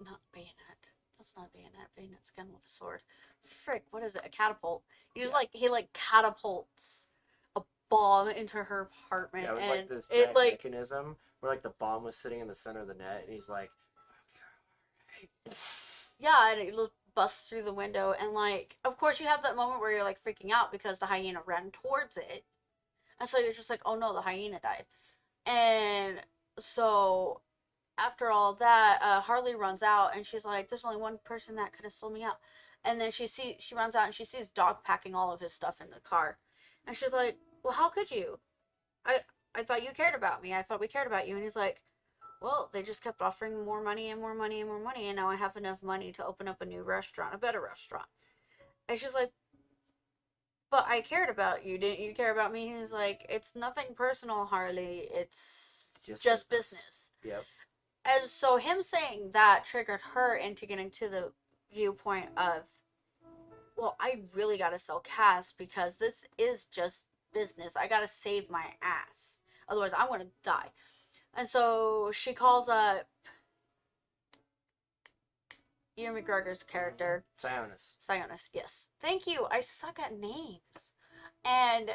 Not bayonet. That's not a bayonet. Bayonet's gun with a sword. Frick, what is it? A catapult. He like catapults a bomb into her apartment, Yeah, with and like this it like mechanism where like the bomb was sitting in the center of the net, and he's like, yeah, and it busts through the window, and like of course you have that moment where you're like freaking out because the hyena ran towards it, and so you're just like, oh no, the hyena died. And so after all that, Harley runs out, and she's like, there's only one person that could have sold me out. And then she runs out and she sees Dog packing all of his stuff in the car, and she's like, well, how could you? I thought you cared about me. I thought we cared about you. And he's like, well, they just kept offering more money and more money and more money, and now I have enough money to open up a new restaurant, a better restaurant. And she's like, but I cared about you. Didn't you care about me? And he's like, it's nothing personal, Harley. It's just business. Yep. And so him saying that triggered her into getting to the viewpoint of, well, I really gotta sell Cass because this is just business. I gotta save my ass. Otherwise, I'm gonna die. And so she calls up Ewan McGregor's character. Sionis, yes. Thank you. I suck at names. And,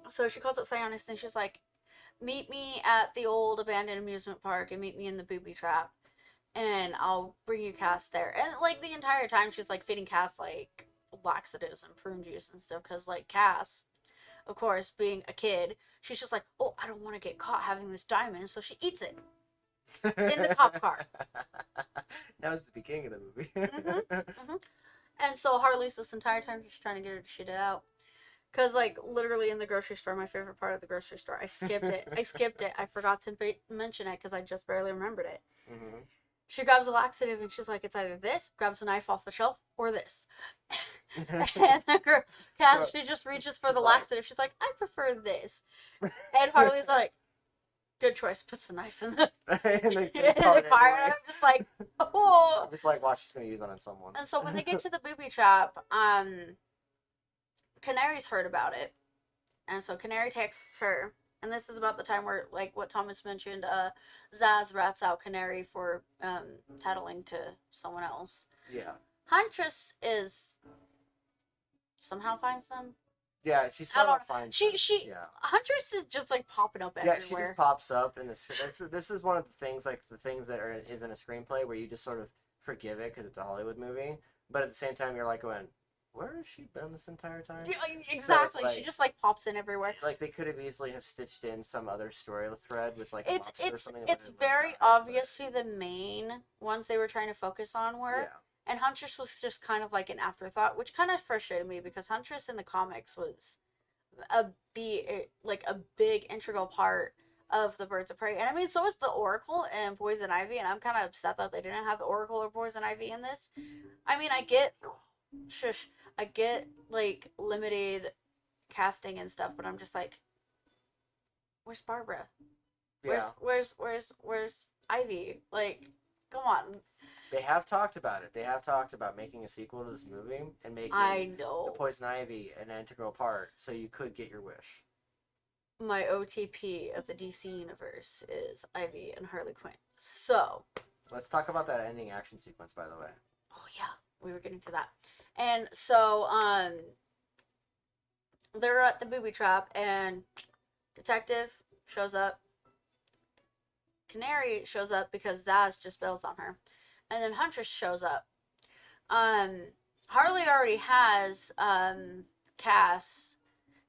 so she calls up Sionis, and she's like, meet me at the old abandoned amusement park and meet me in the booby trap, and I'll bring you Cass there. And like the entire time she's like feeding Cass like laxatives and prune juice and stuff, because like Cass, of course, being a kid, she's just like, oh, I don't want to get caught having this diamond, so she eats it in the cop car. That was the beginning of the movie. And so Harley's this entire time just trying to get her to shit it out. Because, like, literally in the grocery store, my favorite part of the grocery store, I skipped it. I forgot to mention it because I just barely remembered it. Mm-hmm. She grabs a laxative and she's like, it's either this, grabs a knife off the shelf, or this. And the girl, Cass, she just reaches for the laxative. She's like, I prefer this. And Harley's like, good choice. Puts the knife in the, in the car. And I'm just like, oh. I'm just like, watch, she's going to use that on someone. And so when they get to the booby trap, Canary's heard about it, and so Canary texts her, and this is about the time where, like what Thomas mentioned, Zaz rats out Canary for tattling to someone else. Yeah. Huntress somehow finds them. Yeah, she somehow finds them. Yeah. Huntress is just like popping up everywhere. Yeah, she just pops up, and this is one of the things, like the things that is in a screenplay where you just sort of forgive it because it's a Hollywood movie, but at the same time you're like going, where has she been this entire time? Yeah, exactly. So like, she just like pops in everywhere. Like they could have easily have stitched in some other story thread with like it's or something. It's very obvious who the main ones they were trying to focus on were. Yeah. And Huntress was just kind of like an afterthought, which kind of frustrated me because Huntress in the comics was a big integral part of the Birds of Prey. And I mean, so was the Oracle and Poison Ivy, and I'm kind of upset that they didn't have the Oracle or Poison Ivy in this. I mean, I get like limited casting and stuff, but I'm just like, where's Barbara? Where's Ivy? Like, come on. They have talked about it. They have talked about making a sequel to this movie and making the Poison Ivy an integral part, so you could get your wish. My OTP of the DC universe is Ivy and Harley Quinn. So let's talk about that ending action sequence, by the way. Oh yeah, we were getting to that. And so, they're at the booby trap, and Detective shows up. Canary shows up because Zaz just bails on her. and then Huntress shows up. Harley already has Cass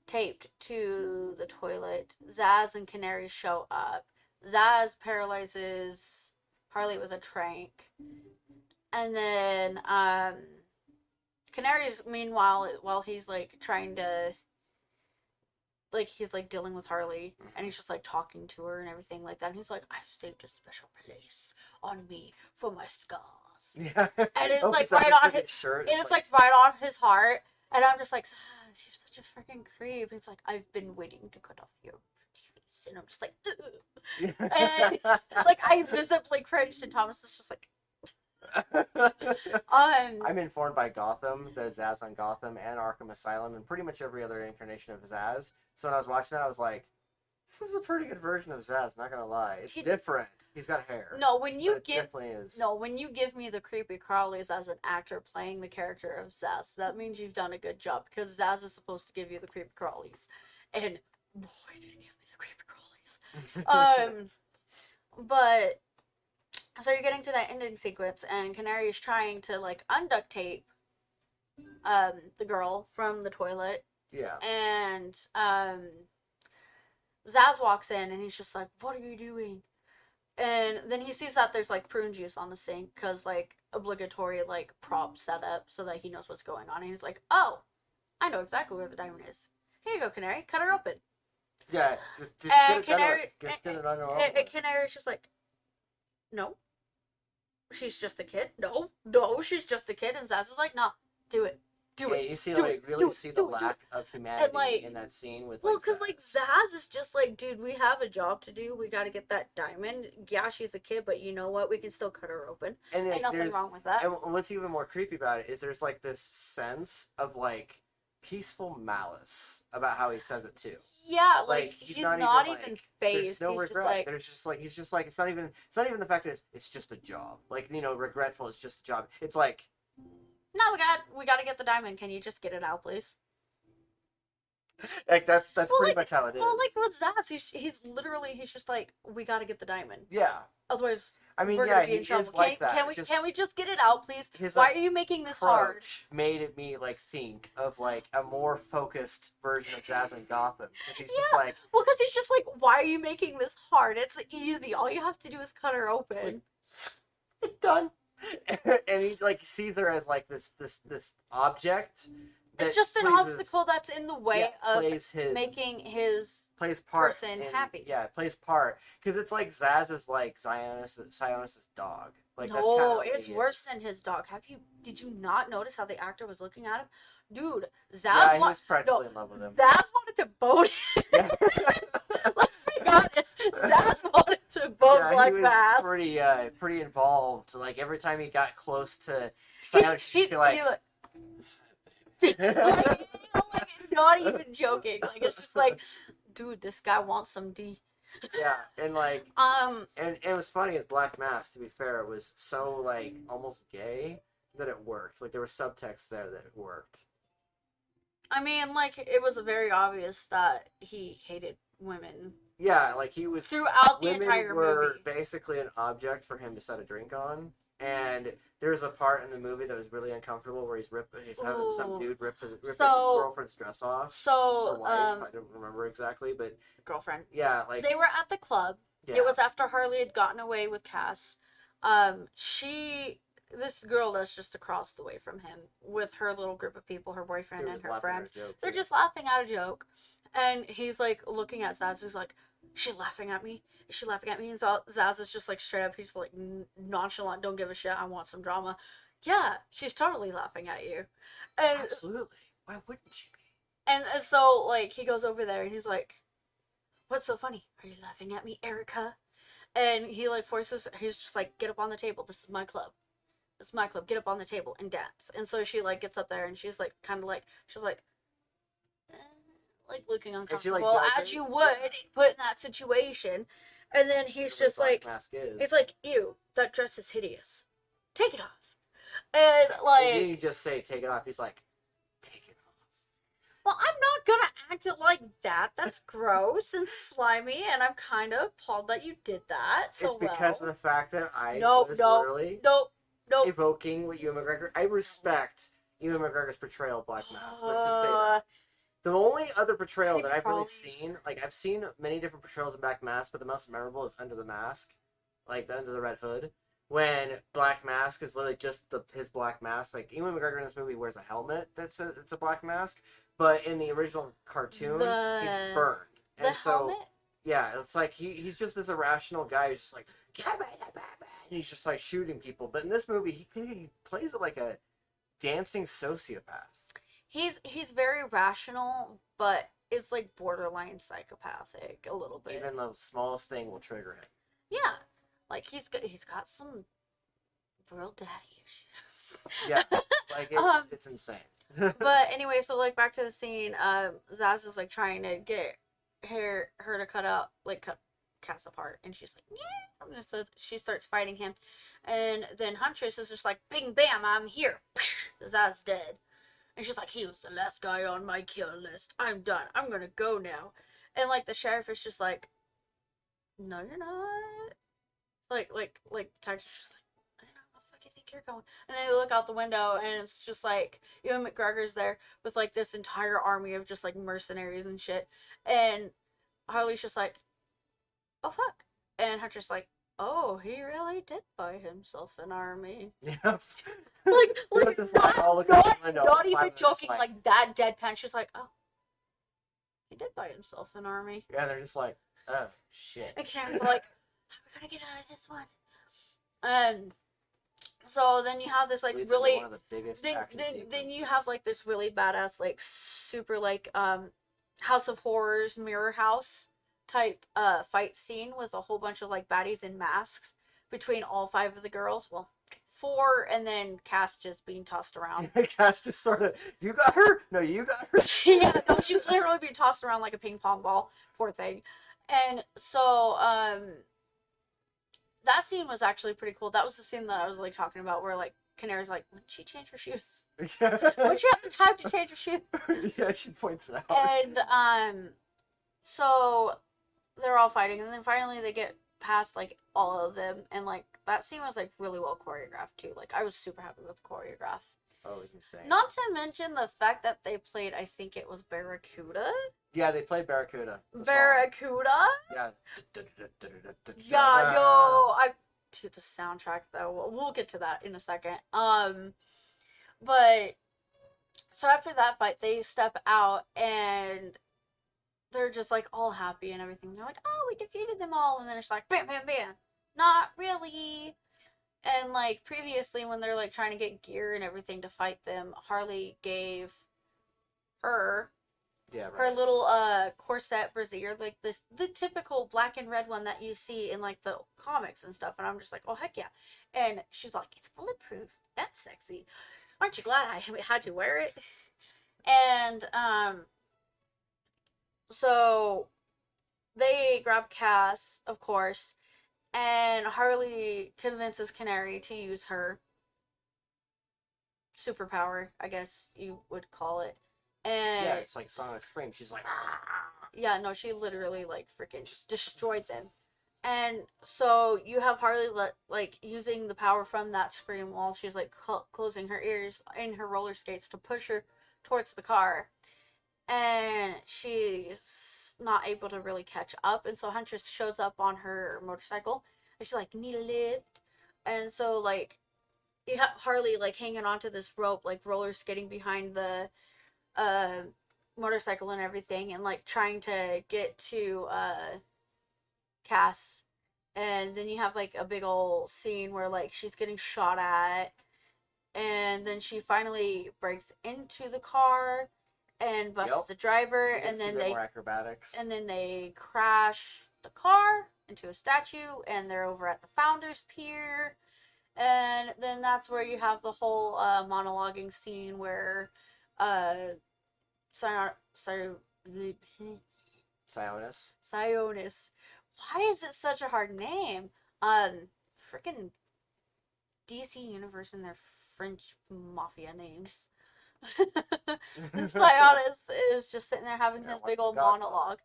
taped to the toilet. Zaz and Canary show up. Zaz paralyzes Harley with a trank. And then Canary's, meanwhile, while he's like trying to, like, he's like dealing with Harley, and he's just like talking to her and everything like that. And he's like, I've saved a special place on me for my scars. Yeah. And it's like it's on right his on freaking his shirt. and it's like right on his heart. And I'm just like, Zaz, you're such a freaking creep. And he's like, I've been waiting to cut off your face. And I'm just like, ugh. And like I visibly cringed, and Thomas is just like, I'm informed by Gotham, the Zaz on Gotham, and Arkham Asylum, and pretty much every other incarnation of Zaz. So when I was watching that, I was like, this is a pretty good version of Zaz, not gonna lie. It's different. He's got hair. No, when you give me the creepy crawlies as an actor playing the character of Zaz, that means you've done a good job, because Zaz is supposed to give you the creepy crawlies. And boy, did he give me the creepy crawlies. But so you're getting to that ending sequence, and Canary is trying to like unduct tape the girl from the toilet. Yeah. And Zaz walks in, and he's just like, what are you doing? And then he sees that there's like prune juice on the sink, because like obligatory like prop setup so that he knows what's going on. And he's like, oh, I know exactly where the diamond is. Here you go, Canary. Cut her open. Yeah, just get it done with. Just get it on her own. And Canary's just like, no. She's just a kid. No, she's just a kid. And Zaz is like, no, do it. Do it. You see, do like, it, really do see it, the do it, lack of humanity like, in that scene with, well, like, because, like, Zaz is just like, dude, we have a job to do. We got to get that diamond. Yeah, she's a kid, but you know what? We can still cut her open. And ain't nothing wrong with that. And what's even more creepy about it is there's, like, this sense of, like, peaceful malice about how he says it, too. Yeah, like he's not even like, phased. There's no he's regret. Just like, there's just like he's just like it's not even the fact that it's just a job. Like, you know, regretful is just a job. It's like, no, we got to get the diamond. Can you just get it out, please? Like that's pretty much how it is. Well, like with Zaz, he's just like, we got to get the diamond. Yeah. Otherwise, I mean, we're yeah, gonna be he in trouble. is like that. Can we just get it out, please? His, Why like, are you making this hard? Made me like think of like a more focused version of Zaz in Gotham. He's just like, well, because he's just like, why are you making this hard? It's easy. All you have to do is cut her open. Like, done. And he like sees her as like this object. It's just an obstacle that's in the way of making his person happy. Yeah, plays part. Because it's like Zaz is like Sionis' dog. Like, no, it's worse than his dog. Did you not notice how the actor was looking at him? Dude, Zaz was practically in love with him. Zaz wanted to bone him. Let's be honest. Zaz wanted to bone Black Bass. He was pretty involved. Like, every time he got close to Sionis, he'd be like... like, not even joking. Like, it's just like, dude, this guy wants some D. Yeah, and like, and it was funny as Black Mass. To be fair, it was so like almost gay that it worked. Like, there was subtext there that it worked. I mean, like, it was very obvious that he hated women. Yeah, like he was throughout the entire movie. Women were basically an object for him to set a drink on. And there's a part in the movie that was really uncomfortable where he's having some dude rip his girlfriend's dress off. So, or wife, I don't remember exactly, but girlfriend. Yeah, like they were at the club. Yeah. It was after Harley had gotten away with Cass. This girl that's just across the way from him with her little group of people, her boyfriend and her friends. They're just laughing at a joke, and he's like looking at Zaz. He's like, "Is she laughing at me? Is she laughing at me?" And Zaz is just like straight up. He's like nonchalant, don't give a shit. I want some drama. Yeah, she's totally laughing at you. And, absolutely. Why wouldn't she be? And so like he goes over there and he's like, "What's so funny? Are you laughing at me, Erica?" And he like forces. He's just like, "Get up on the table. This is my club. This is my club. Get up on the table and dance." And so she like gets up there and she's like kind of like looking uncomfortable, as you would put in that situation. And then he's just like, he's like, "Ew, that dress is hideous. Take it off." And like, and you just say, "Take it off." He's like, "Take it off." Well, I'm not gonna act it like that. That's gross and slimy, and I'm kind of appalled that you did that. So it's because of the fact that Nope. evoking with Ewan McGregor. I respect Ewan McGregor's portrayal of Black Mask. Let's just say that. The only other portrayal that I've really seen, like I've seen many different portrayals of Black Mask, but the most memorable is Under the Mask, like Under the Red Hood, when Black Mask is literally just his black mask. Like Ewan McGregor in this movie wears a helmet it's a black mask, but in the original cartoon he's burned. And so helmet? yeah, it's like he's just this irrational guy who's just like, give me the Batman, and he's just like shooting people. But in this movie he plays it like a dancing sociopath. He's very rational, but it's like borderline psychopathic a little bit. Even the smallest thing will trigger him. Yeah, like he's got some real daddy issues. Yeah, like it's insane. But anyway, so like back to the scene, Zaz is like trying to get her to cut Cass apart, and she's like, yeah. So she starts fighting him, and then Huntress is just like, bing bam, I'm here. Zaz dead. And she's like, he was the last guy on my kill list. I'm done. I'm gonna go now. And like the sheriff is just like, no, you're not. Like the detective's just like, I don't know where the fuck you think you're going. And then they look out the window and it's just like Ewan McGregor's there with like this entire army of just like mercenaries and shit. And Harley's just like, oh fuck. And Hunter's like, oh, he really did buy himself an army. Yeah. like not even joking, like that deadpan. She's like, oh, he did buy himself an army. Yeah, they're just like, oh shit. And Canary's like, how are we gonna get out of this one? So then you have this like really one of the biggest then you have like this really badass like super like House of Horrors mirror house type fight scene with a whole bunch of like baddies in masks between all 5 of the girls. Well, 4, and then Cass just being tossed around. Cass just sort of, you got her? No, you got her. Yeah, no, she's literally being tossed around like a ping pong ball. Poor thing. And so that scene was actually pretty cool. That was the scene that I was like talking about where like Canary's like, when she change her shoes? When she have the time to change her shoes? Yeah, she points it out. And so they're all fighting, and then finally they get past like all of them, and like that scene was like really well choreographed too. Like I was super happy with the choreograph. Oh, it was insane. Not to mention the fact that they played, I think it was Barracuda. Yeah, they played Barracuda. Barracuda? Yeah. Yeah, yo, dude, the soundtrack though. We'll get to that in a second. But so after that fight, they step out and they're just like all happy and everything. They're like, oh, we defeated them all, and then it's like, bam, bam, bam. Not really. And like previously, when they're like trying to get gear and everything to fight them, Harley gave her her little corset brassiere, like the typical black and red one that you see in like the comics and stuff. And I'm just like, oh heck yeah. And she's like, it's bulletproof. That's sexy. Aren't you glad I had to wear it? And so they grab Cass, of course, and Harley convinces Canary to use her superpower, I guess you would call it. And yeah, it's like Sonic Scream. She's like, ah! Yeah, no, she literally like freaking just destroyed them. And so you have Harley like using the power from that scream while she's like closing her ears in her roller skates to push her towards the car, and she's not able to really catch up. And so Huntress shows up on her motorcycle, and she's like, need a lift. And so like you have Harley like hanging onto this rope, like roller skating behind the motorcycle and everything, and like trying to get to Cass. And then you have like a big old scene where like she's getting shot at, and then she finally breaks into the car and busts the driver, and then they acrobatics, and then they crash the car into a statue, and they're over at the Founders Pier. And then that's where you have the whole monologuing scene where Sionis. Why is it such a hard name? Freaking DC Universe and their French mafia names. And Sionis is just sitting there having his big old monologue.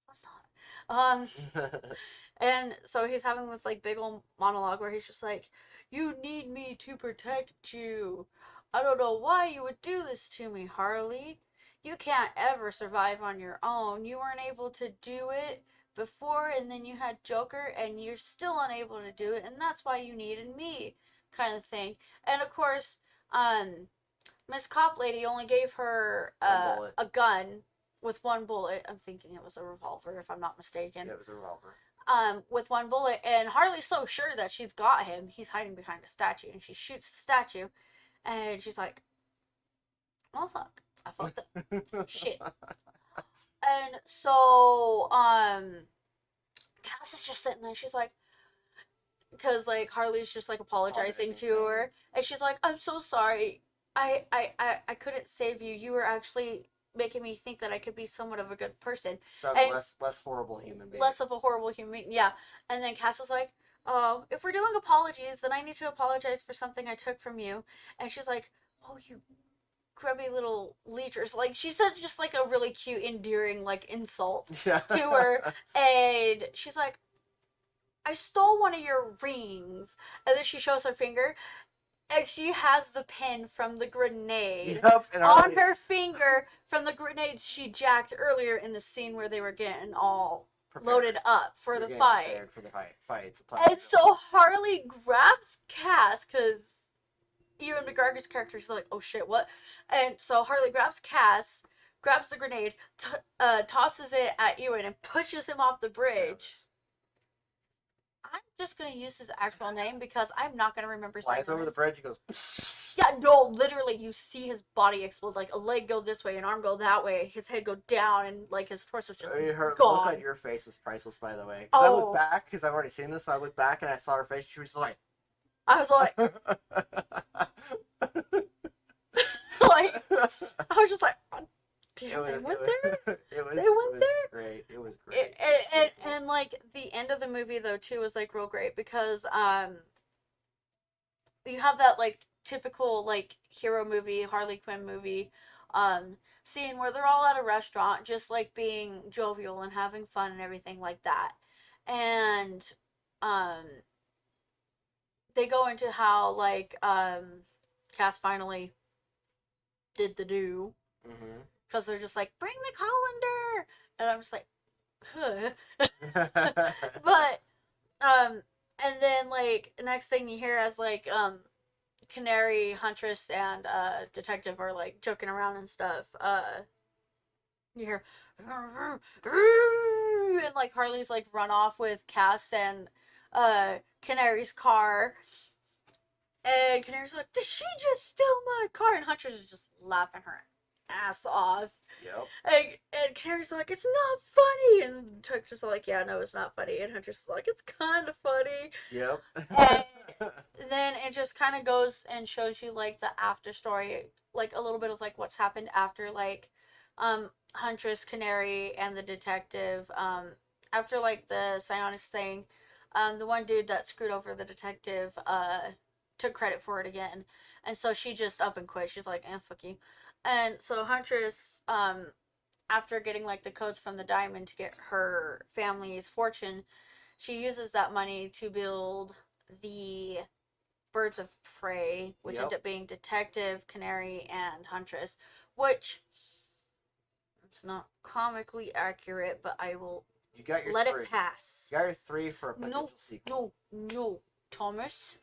That's Um, and so he's having this like big old monologue where he's just like, "You need me to protect you. I don't know why you would do this to me, Harley. You can't ever survive on your own. You weren't able to do it before, and then you had Joker, and you're still unable to do it, and that's why you needed me," kind of thing. And of course, Miss Cop Lady only gave her One bullet. a gun with one bullet. I'm thinking it was a revolver, if I'm not mistaken. Yeah, it was a revolver. With one bullet, and Harley's so sure that she's got him. He's hiding behind a statue, and she shoots the statue, and she's like, "Oh fuck, I fucked up, shit." And so, Cass is just sitting there. She's like, because like Harley's just like apologizing to her, and she's like, "I'm so sorry. I couldn't save you. You were actually making me think that I could be somewhat of a good person. Sounds and less horrible human being. less of a horrible human." Yeah. And then Cass is like, "Oh, if we're doing apologies, then I need to apologize for something I took from you." And she's like, "Oh, you grubby little leechers." Like, she says just like a really cute, endearing like insult to her. And she's like, "I stole one of your rings." And then she shows her finger, and she has the pin from the grenade on her finger from the grenades she jacked earlier in the scene where they were getting all loaded up for the fight. For the fight. And so Harley grabs Cass, because Ewan McGregor's character is like, "Oh shit, what?" And so Harley grabs Cass, grabs the grenade, tosses it at Ewan, and pushes him off the bridge. I'm just gonna use his actual name because I'm not gonna remember his name. Flies over the bridge, he goes. Yeah, no, literally, you see his body explode, like a leg go this way, an arm go that way, his head go down, and like his torso's just Her gone. look on your face was priceless, by the way. Because I look back, because I've already seen this. So I look back and I saw her face. She was like, I was like, like, I was just like, "Oh, damn, they went there." They went there. Great. It was great. And like the end of the movie though too was like real great because you have that like typical like hero movie, Harley Quinn movie scene where they're all at a restaurant just like being jovial and having fun and everything like that. And they go into how like Cass finally did the do. Because they're just like, "Bring the colander," and I'm just like, huh. But and then like next thing you hear as like Canary, Huntress, and Detective are like joking around and stuff. You hear and like Harley's like run off with Cass and Canary's car. And Canary's like, "Did she just steal my car?" And Huntress is just laughing her ass off. Yep. And Canary's like, "It's not funny." And Detective's like, "Yeah, no, it's not funny." And Huntress is like, "It's kind of funny." Yep. And then it just kind of goes and shows you like the after story, like a little bit of like what's happened after like Huntress, Canary, and the detective. After like the psionics thing, the one dude that screwed over the detective took credit for it again, and so she just up and quit. She's like, fuck you." And so Huntress, after getting like the codes from the diamond to get her family's fortune, she uses that money to build the Birds of Prey, which end up being Detective, Canary, and Huntress, which it's not comically accurate, but I will let it pass. You got your 3 for a potential sequel. No, Thomas.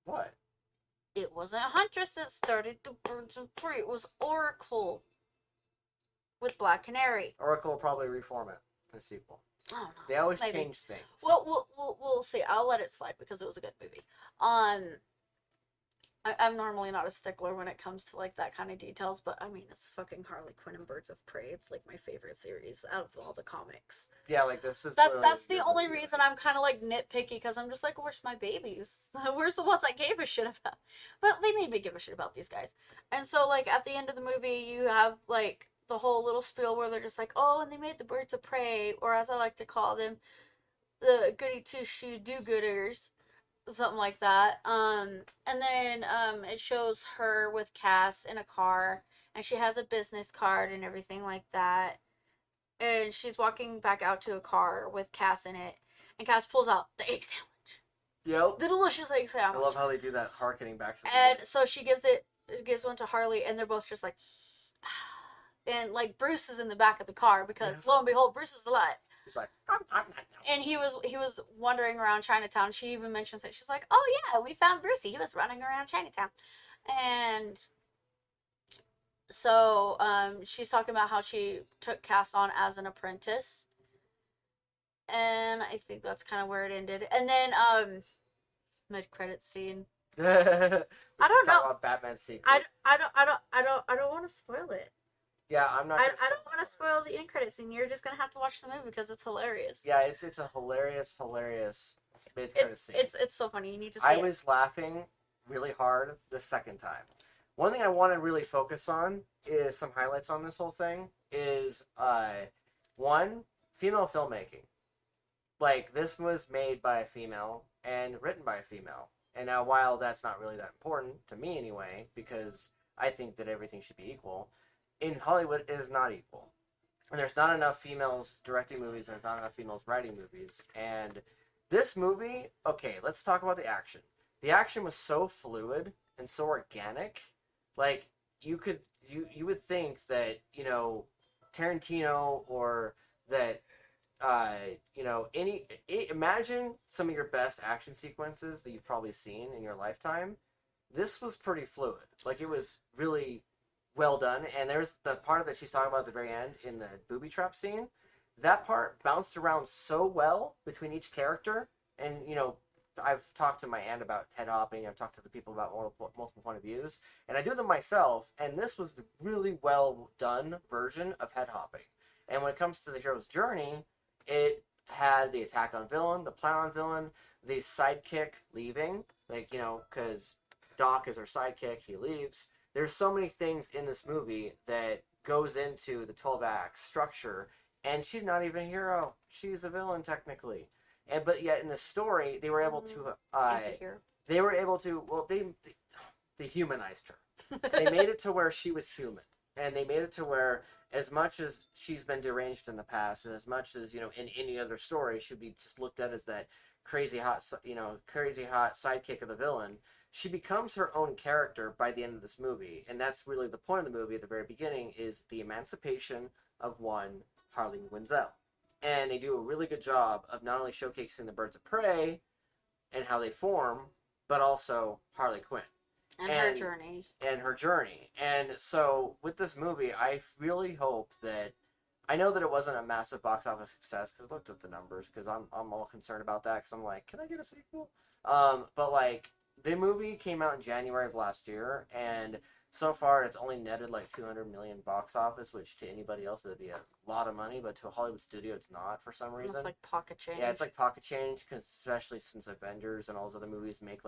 What? It wasn't Huntress that started the Birds of Prey. It was Oracle with Black Canary. Oracle will probably reform it in the sequel. I don't know. They always change things. Well, we'll see. I'll let it slide because it was a good movie. I'm normally not a stickler when it comes to like that kind of details, but I mean it's fucking Harley Quinn and Birds of Prey. It's like my favorite series out of all the comics. Yeah, like this is. That's the only reason I'm kind of like nitpicky, because I'm just like, where's my babies? Where's the ones I gave a shit about? But they made me give a shit about these guys. And so like at the end of the movie, you have like the whole little spiel where they're just like, "Oh, and they made the Birds of Prey," or as I like to call them, the goody two shoe do gooders. Something like that. And then it shows her with Cass in a car, and she has a business card and everything like that. and she's walking back out to a car with Cass in it, and Cass pulls out the egg sandwich. Yep. The delicious egg I sandwich. love how they do that, harkening back to the And beginning. so she gives one to Harley, and they're both just like, and like Bruce is in the back of the car because lo and behold, Bruce is alive. He's like, and he was wandering around Chinatown. She even mentions it. She's like, "Oh yeah, we found Brucey. He was running around Chinatown," and so she's talking about how she took Cass on as an apprentice, and I think that's kind of where it ended. And then mid credit scene. I don't know. About Batman's secret. I don't want to spoil it. Yeah, I'm not. I don't want to spoil the end credit scene. You're just gonna have to watch the movie because it's hilarious. Yeah, it's a hilarious mid credit scene. It's so funny. You need to see I it. was laughing really hard the second time. One thing I want to really focus on is some highlights on this whole thing is one, female filmmaking. Like, this was made by a female and written by a female. And now, while that's not really that important, to me anyway, because I think that everything should be equal, in Hollywood it is not equal. And there's not enough females directing movies, and there's not enough females writing movies. And this movie, okay, let's talk about the action. The action was so fluid and so organic. Like, you would think that, Tarantino or that imagine some of your best action sequences that you've probably seen in your lifetime. This was pretty fluid. Like, it was really well done. And there's the part that she's talking about at the very end in the booby trap scene. That part bounced around so well between each character. And, I've talked to my aunt about head hopping. I've talked to the people about multiple point of views. And I do them myself. And this was the really well done version of head hopping. And when it comes to the hero's journey, it had the attack on villain, the plan on villain, the sidekick leaving, because Doc is her sidekick, he leaves. There's so many things in this movie that goes into the 12-act structure, and she's not even a hero. She's a villain, technically. But yet in the story, they were able to... they humanized her. They made it to where she was human. And they made it to where, as much as she's been deranged in the past, and as much as, in any other story, should be just looked at as that crazy hot sidekick of the villain, she becomes her own character by the end of this movie. And that's really the point of the movie at the very beginning, is the emancipation of one Harley Quinzel. And they do a really good job of not only showcasing the birds of prey and how they form, but also Harley Quinn. And her journey. And so, with this movie, I really hope that... I know that it wasn't a massive box office success, because I looked at the numbers, because I'm all concerned about that, because I'm like, can I get a sequel? But, the movie came out in January of last year, and so far it's only netted, $200 million box office, which to anybody else would be a lot of money, but to a Hollywood studio it's not, for some reason. It's like pocket change. Yeah, it's like pocket change, especially since Avengers and all those other movies make,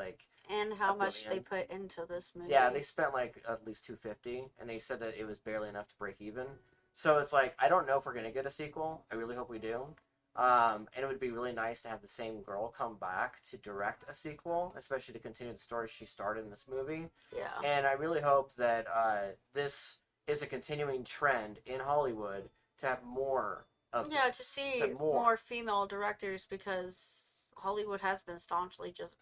And how much they put into this movie. Yeah, they spent, at least $250, and they said that it was barely enough to break even. So it's I don't know if we're going to get a sequel. I really hope we do. And it would be really nice to have the same girl come back to direct a sequel, especially to continue the story she started in this movie. Yeah. And I really hope that this is a continuing trend in Hollywood to have more of to see more female directors, because Hollywood has been staunchly just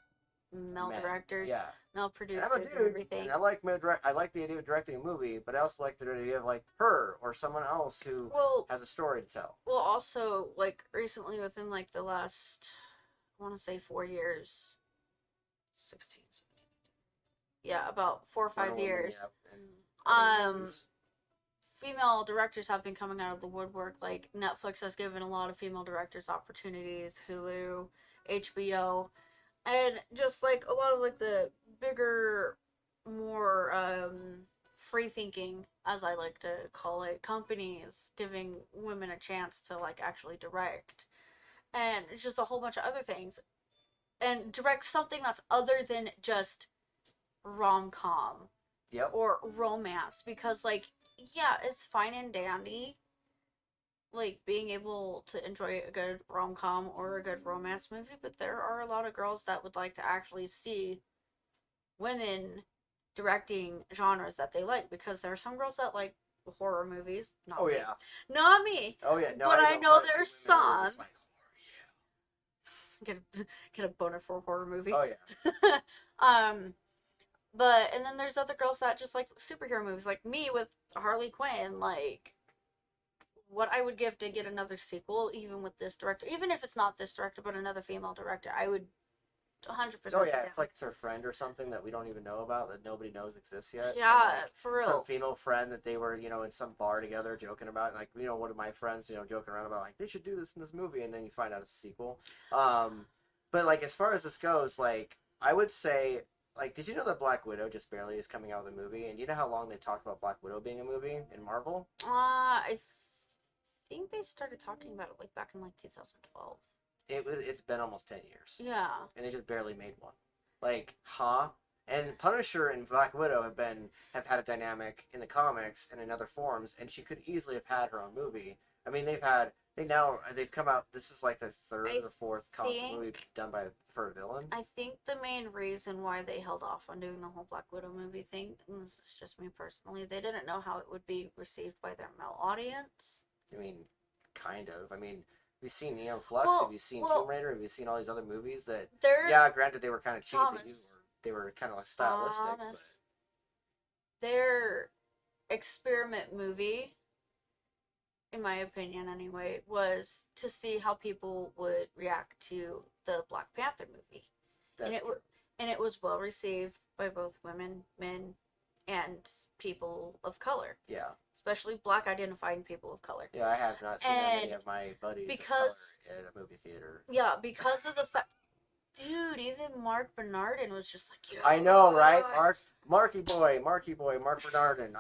male directors, male producers, and everything. And I like the idea of directing a movie, but I also like the idea of her or someone else who has a story to tell. Well, also recently, within the last, I want to say 4 years, 16, 17, about 4 or 5 years. Female directors have been coming out of the woodwork. Netflix has given a lot of female directors opportunities. Hulu, HBO. And just a lot of the bigger, more free thinking, as I like to call it, companies giving women a chance to actually direct, and just a whole bunch of other things, and direct something that's other than just rom-com or romance, because it's fine and dandy being able to enjoy a good rom-com or a good romance movie, but there are a lot of girls that would like to actually see women directing genres that they like, because there are some girls that like horror movies. Not Oh me. yeah. Not me. Oh yeah. No, But I know quite a few there's women who are some. just like, Get a boner for a horror movie. oh yeah. But and then there's other girls that just like superhero movies, like me with Harley Quinn. Like, what I would give to get another sequel, even with this director, even if it's not this director, but another female director, I would 100%. Oh yeah, it's like it's her friend or something that we don't even know about, that nobody knows exists yet. Yeah, and, like, for real. Some female friend that they were, in some bar together joking about, and, like, one of my friends, joking around about, like, they should do this in this movie, and then you find out it's a sequel. But like, as far as this goes, like, I would say, like, did you know that Black Widow just barely is coming out with a movie? And you know how long they talked about Black Widow being a movie in Marvel? I think they started talking about it like back in like 2012. It's been almost 10 years. Yeah. And they just barely made one. Like, huh? And Punisher and Black Widow have had a dynamic in the comics and in other forms, and she could easily have had her own movie. I mean, they've come out. This is like their third or fourth comic movie done for a villain. I think the main reason why they held off on doing the whole Black Widow movie thing, and this is just me personally, they didn't know how it would be received by their male audience. I mean, kind of. I mean, have you seen Neon Flux? Have you seen Tomb Raider? Have you seen all these other movies that? Yeah, granted they were kind of cheesy. Or they were kind of like stylistic. But... Their experiment movie, in my opinion anyway, was to see how people would react to the Black Panther movie. And it was well received by both women, men, and people of color. Yeah. Especially Black identifying people of color. Yeah, I have not seen any of my buddies of color at a movie theater. Yeah, because of the fact... Dude, even Mark Bernardin was just like, yes! I know, right? Marky boy, Mark Bernardin.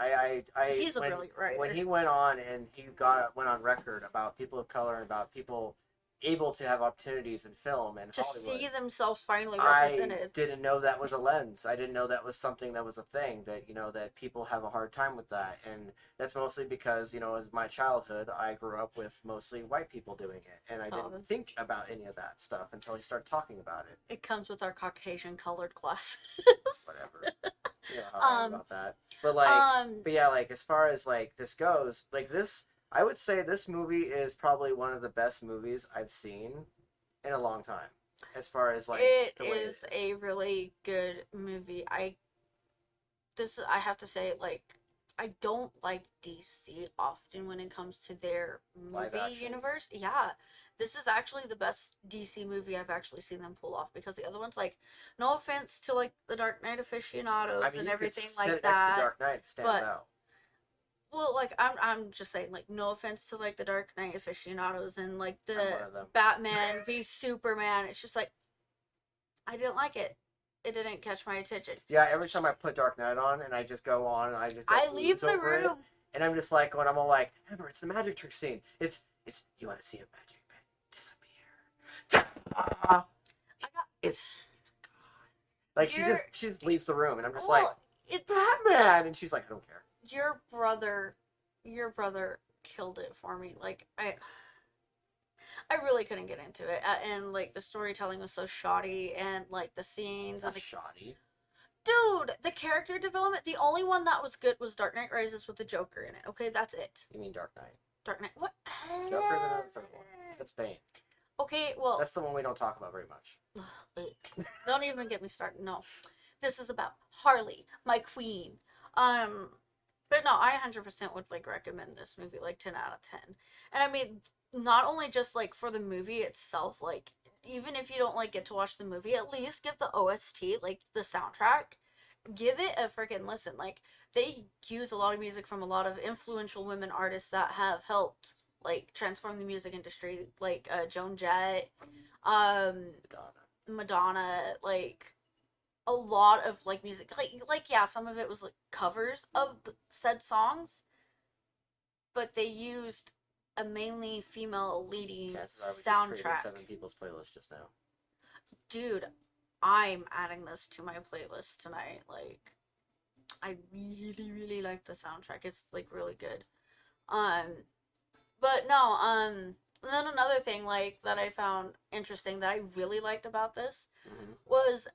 He's a brilliant writer. When he went on and went on record about people of color and about people able to have opportunities in film and to Hollywood, see themselves finally represented. I didn't know that was a lens. I didn't know that was something that was a thing, that that people have a hard time with that. And that's mostly because, as my childhood, I grew up with mostly white people doing it, and I didn't think about any of that stuff until he started talking about it. It comes with our Caucasian colored classes. Whatever. How I am about that. But yeah, like, as far as like this goes, like, this, I would say this movie is probably one of the best movies I've seen in a long time. As far as like it is a really good movie. I have to say, like, I don't like DC often when it comes to their movie universe. Yeah. This is actually the best DC movie I've actually seen them pull off, because the other ones, like, no offense to like the Dark Knight aficionados and everything like that. The Dark Knight stands out. Well, like, I'm just saying, like, no offense to, like, the Dark Knight aficionados and, like, the Batman v Superman. It's just, like, I didn't like it. It didn't catch my attention. Yeah, every time I put Dark Knight on and I just go on and I leave the room. And I'm just like, when I'm all like, remember, it's the magic trick scene. It's you want to see a magic pen disappear. It's gone. Like, she just leaves the room, and I'm just like, it's Batman! And she's like, I don't care. Your brother killed it for me. Like, I really couldn't get into it, and like the storytelling was so shoddy, and like the scenes of shoddy. Dude, the character development. The only one that was good was Dark Knight Rises with the Joker in it. Okay, that's it. You mean Dark Knight? Dark Knight. What? Joker's another third one. That's Bane. Okay, well, that's the one we don't talk about very much. Don't even get me started. No, this is about Harley, my queen. But no, I 100% would like recommend this movie, like 10 out of 10. And I mean, not only just like for the movie itself, like even if you don't like get to watch the movie, at least give the OST, like the soundtrack, give it a freaking listen. Like, they use a lot of music from a lot of influential women artists that have helped like transform the music industry, like Joan Jett, Madonna, like a lot of like music, like yeah, some of it was like covers of said songs, but they used a mainly female leading soundtrack. 7 people's playlist just now. Dude, I'm adding this to my playlist tonight. Like, I really, really like the soundtrack. It's like really good. But no, then another thing like that I found interesting that I really liked about this was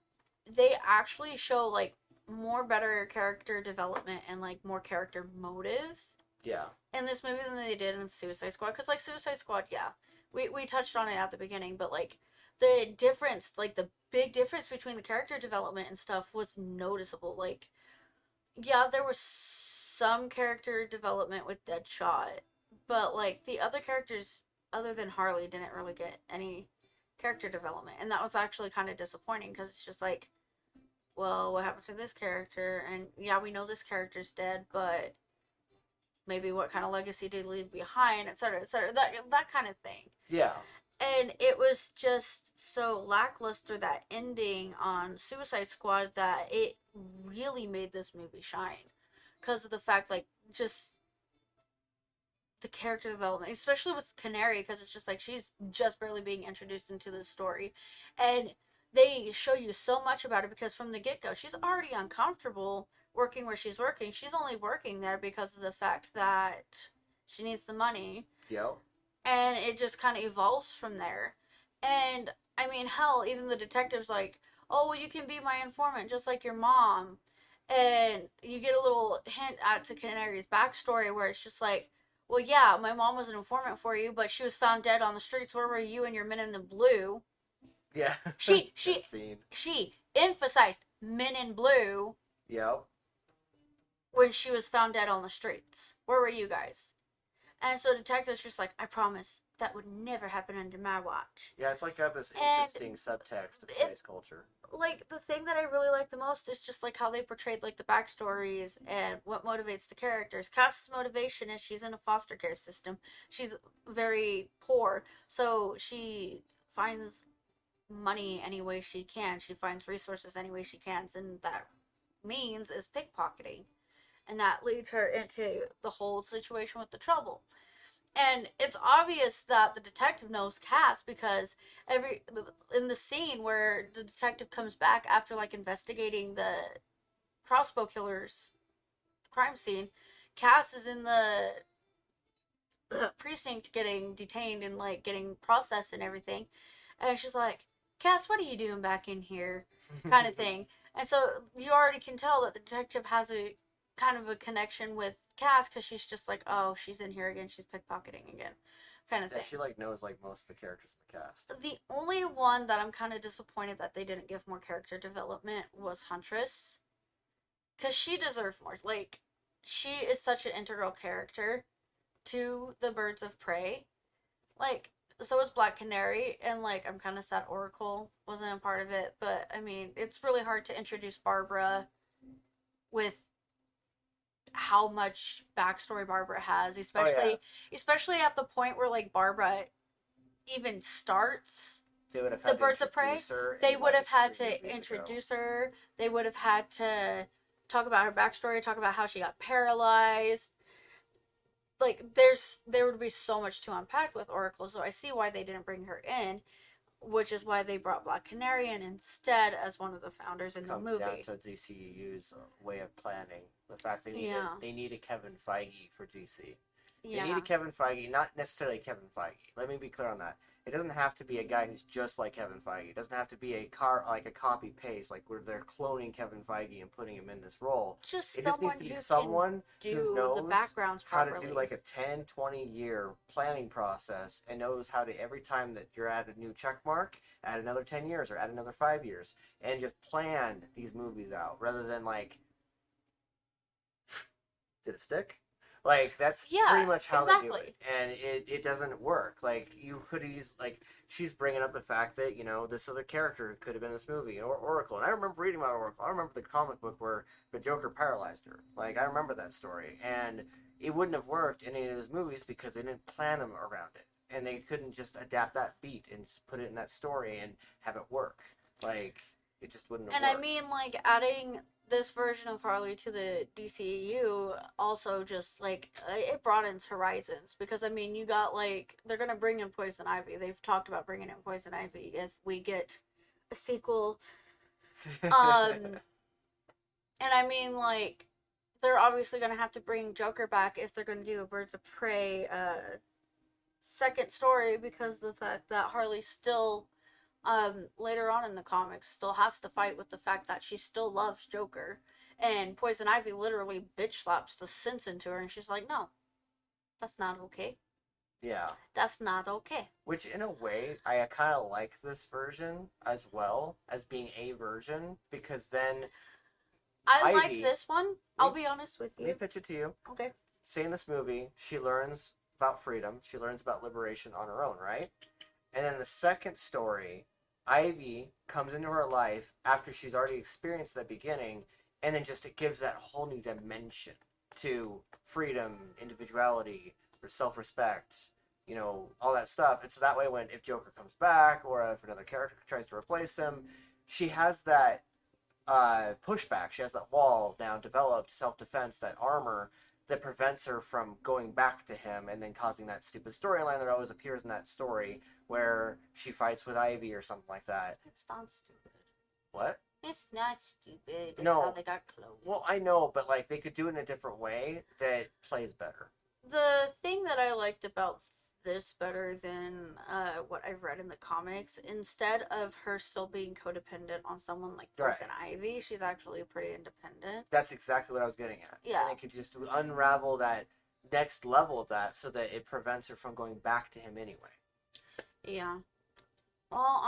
they actually show like more better character development and like more character motive Yeah. in this movie than they did in Suicide Squad. Because, like, Suicide Squad, yeah, we touched on it at the beginning, but, like, the difference, like, the big difference between the character development and stuff was noticeable. Like, yeah, there was some character development with Deadshot, but, like, the other characters, other than Harley, didn't really get any character development. And that was actually kind of disappointing because it's just like, well, what happened to this character? And yeah, we know this character's dead, but maybe what kind of legacy did he leave behind, etc., etc. That kind of thing. Yeah. And it was just so lackluster, that ending on Suicide Squad, that it really made this movie shine because of the fact, like, just the character development, especially with Canary, because it's just like she's just barely being introduced into this story, and they show you so much about her because from the get-go she's already uncomfortable working where she's working. She's only working there because of the fact that she needs the money, Yep. and it just kind of evolves from there. And I mean, hell, even the detective's like, oh, well, you can be my informant just like your mom. And you get a little hint at to Canary's backstory where it's just like, well, yeah, my mom was an informant for you, but she was found dead on the streets. Where were you and your men in the blue? Yeah. She Good scene. she emphasized men in blue Yep. when she was found dead on the streets. Where were you guys? And so detectives just like, I promise that would never happen under my watch. Yeah, it's like got this And interesting subtext of today's culture. Like, the thing that I really like the most is just like how they portrayed like the backstories and what motivates the characters. Cass's motivation is she's in a foster care system. She's very poor, so she finds money any way she can. She finds resources any way she can, and that means is pickpocketing. And that leads her into the whole situation with the trouble. And it's obvious that the detective knows Cass because in the scene where the detective comes back after like investigating the crossbow killer's crime scene, Cass is in the precinct getting detained and like getting processed and everything, and she's like, Cass, what are you doing back in here, kind of thing. And so you already can tell that the detective has a kind of a connection with Cass because she's just like, oh, she's in here again, she's pickpocketing again, kind of Yeah, thing. she like knows like most of the characters in the cast. The only one that I'm kind of disappointed that they didn't give more character development was Huntress, because she deserved more. Like, she is such an integral character to the Birds of Prey. Like, so is Black Canary, and like, I'm kind of sad Oracle wasn't a part of it, but I mean, it's really hard to introduce Barbara with how much backstory Barbara has, especially at the point where like Barbara even starts They would have the had to Birds of Prey. introduce her They in, would have like, had 3 to movies introduce ago. her. They would have had to talk about her backstory, talk about how she got paralyzed. Like, there would be so much to unpack with Oracle, so I see why they didn't bring her in, which is why they brought Black Canary in instead as one of the founders in the Comes movie. down to DCU's way of planning. The fact Yeah. they needed Kevin Feige for DC. They Yeah. needed Kevin Feige, not necessarily Kevin Feige. Let me be clear on that. It doesn't have to be a guy who's just like Kevin Feige. It doesn't have to be a copy paste, like where they're cloning Kevin Feige and putting him in this role. Just It just needs someone to be who can someone who do knows the backgrounds how properly. to do like a 10, 20 year planning process and knows how to, every time that you're at a new check mark, add another 10 years or add another 5 years and just plan these movies out rather than like, did it stick? Like, that's Yeah, pretty much how they do exactly. it. And it doesn't work. Like, you could use, like, she's bringing up the fact that, you know, this other character could have been in this movie, or Oracle. And I remember reading about Oracle. I remember the comic book where the Joker paralyzed her. Like, I remember that story. And it wouldn't have worked in any of those movies because they didn't plan them around it. And they couldn't just adapt that beat and put it in that story and have it work. Like, it just wouldn't have And worked. I mean, like, adding this version of Harley to the DCU also just, like, it broadens horizons. Because, I mean, you got, like, they're going to bring in Poison Ivy. They've talked about bringing in Poison Ivy if we get a sequel. And I mean, like, they're obviously going to have to bring Joker back if they're going to do a Birds of Prey second story, because the fact that Harley still later on in the comics still has to fight with the fact that she still loves Joker, and Poison Ivy literally bitch slaps the sense into her, and she's like, no, That's not okay. Yeah. That's not okay. Which, in a way, I kind of like this version as well as being a version, because then I Ivy, like this one. I'll be honest with let me you. pitch it to you. Okay. Say in this movie, she learns about freedom, she learns about liberation on her own, right? And then the second story, Ivy comes into her life after she's already experienced the beginning, and then just it gives that whole new dimension to freedom, individuality, or self-respect, you know, all that stuff. And so that way, when if Joker comes back or if another character tries to replace him, she has that pushback. She has that wall now developed, self-defense, that armor that prevents her from going back to him and then causing that stupid storyline that always appears in that story where she fights with Ivy or something like that. It's not stupid. What? It's not stupid. It's No. how they got clothes. Well, I know, but like they could do it in a different way that plays better. The thing that I liked about this better than what I've read in the comics, instead of her still being codependent on someone like Poison Ivy, she's actually pretty independent. That's exactly what I was getting at. Yeah. And it could just unravel that next level of that so that it prevents her from going back to him anyway. Yeah. Well,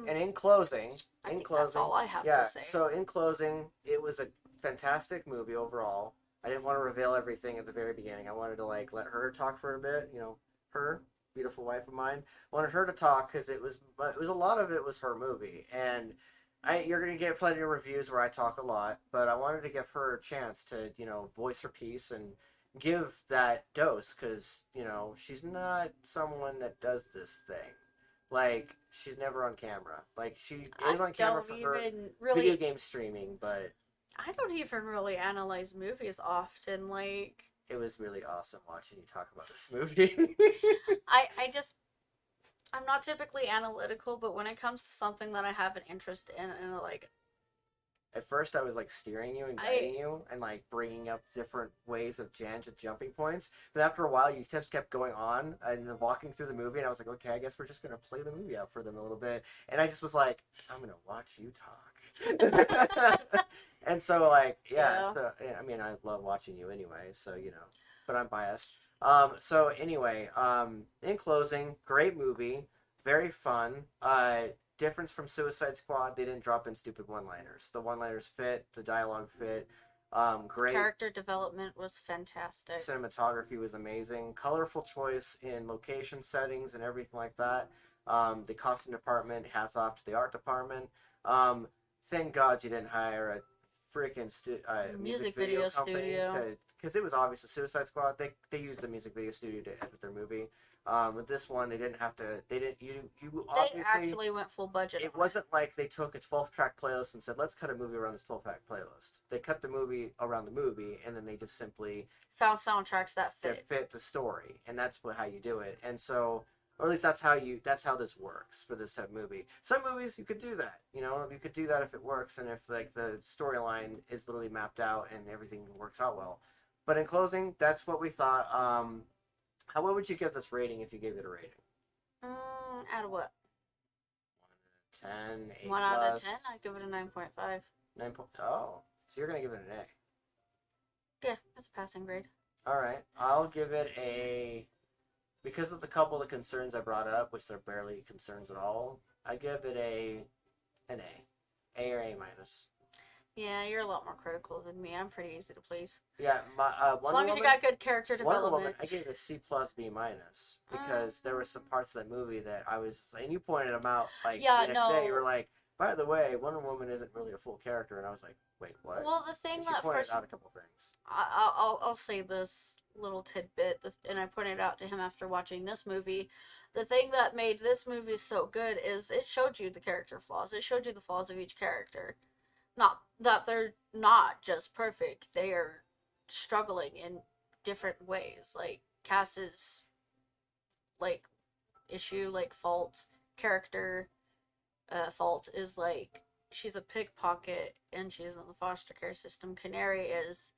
And in closing, I think that's all I have yeah, to say. so in closing, it was a fantastic movie overall. I didn't want to reveal everything at the very beginning. I wanted to like let her talk for a bit, you know, her beautiful wife of mine. I wanted her to talk because it was a lot of it was her movie, and you're gonna get plenty of reviews where I talk a lot, but I wanted to give her a chance to, you know, voice her piece and give that dose because, you know, she's not someone that does this thing. Like, she's never on camera. Like, she is on camera for her video game streaming, but I don't even really analyze movies often. Like, it was really awesome watching you talk about this movie. I'm not typically analytical, but when it comes to something that I have an interest in, and like, At first, I was like steering you and guiding you and like bringing up different ways of tangent jumping points. But after a while, you just kept going on and then walking through the movie, and I was like, okay, I guess we're just gonna play the movie out for them a little bit. And I just was like, I'm gonna watch you talk. And so like, yeah. So, I mean, I love watching you anyway, so you know, but I'm biased. So anyway, in closing, great movie, very fun. Difference from Suicide Squad, they didn't drop in stupid one-liners. The one-liners fit, the dialogue fit. Great character development was fantastic. Cinematography was amazing. Colorful choice in location settings and everything like that. The costume department, hats off to the art department. Thank God you didn't hire a freaking music video company because it was obvious with Suicide Squad they used a music video studio to edit their movie. With this one, they didn't have to. They didn't. You obviously. They actually went full budget. It wasn't like they took a 12-track playlist and said, "Let's cut a movie around this 12-track playlist." They cut the movie around the movie, and then they just simply found soundtracks that fit the story, and that's how you do it. And so, or at least that's how this works for this type of movie. Some movies you could do that. You know, you could do that if it works and if like the storyline is literally mapped out and everything works out well. But in closing, that's what we thought. What would you give this rating if you gave it a rating? Out of what? 1 out of 10, 8 1 plus. out of 10? I'd give it a 9.5. 9. Oh, so you're gonna give it an A? Yeah, that's a passing grade. All right, I'll give it a. Because of the couple of concerns I brought up, which they're barely concerns at all, I give it an A or A minus. Yeah, you're a lot more critical than me. I'm pretty easy to please. Yeah, as long as you got good character development. Wonder Woman, I gave it a C plus B minus because there were some parts of that movie that I was, and you pointed them out like the next day. You were like, by the way, Wonder Woman isn't really a full character, and I was like, wait, what? Well, the thing and she pointed out a couple things. I'll say this little tidbit, and I pointed out to him after watching this movie. The thing that made this movie so good is it showed you the character flaws. It showed you the flaws of each character. Not that they're not just perfect. They are struggling in different ways. Like Cass's like issue, like fault, character fault is like she's a pickpocket and she's in the foster care system. Canary is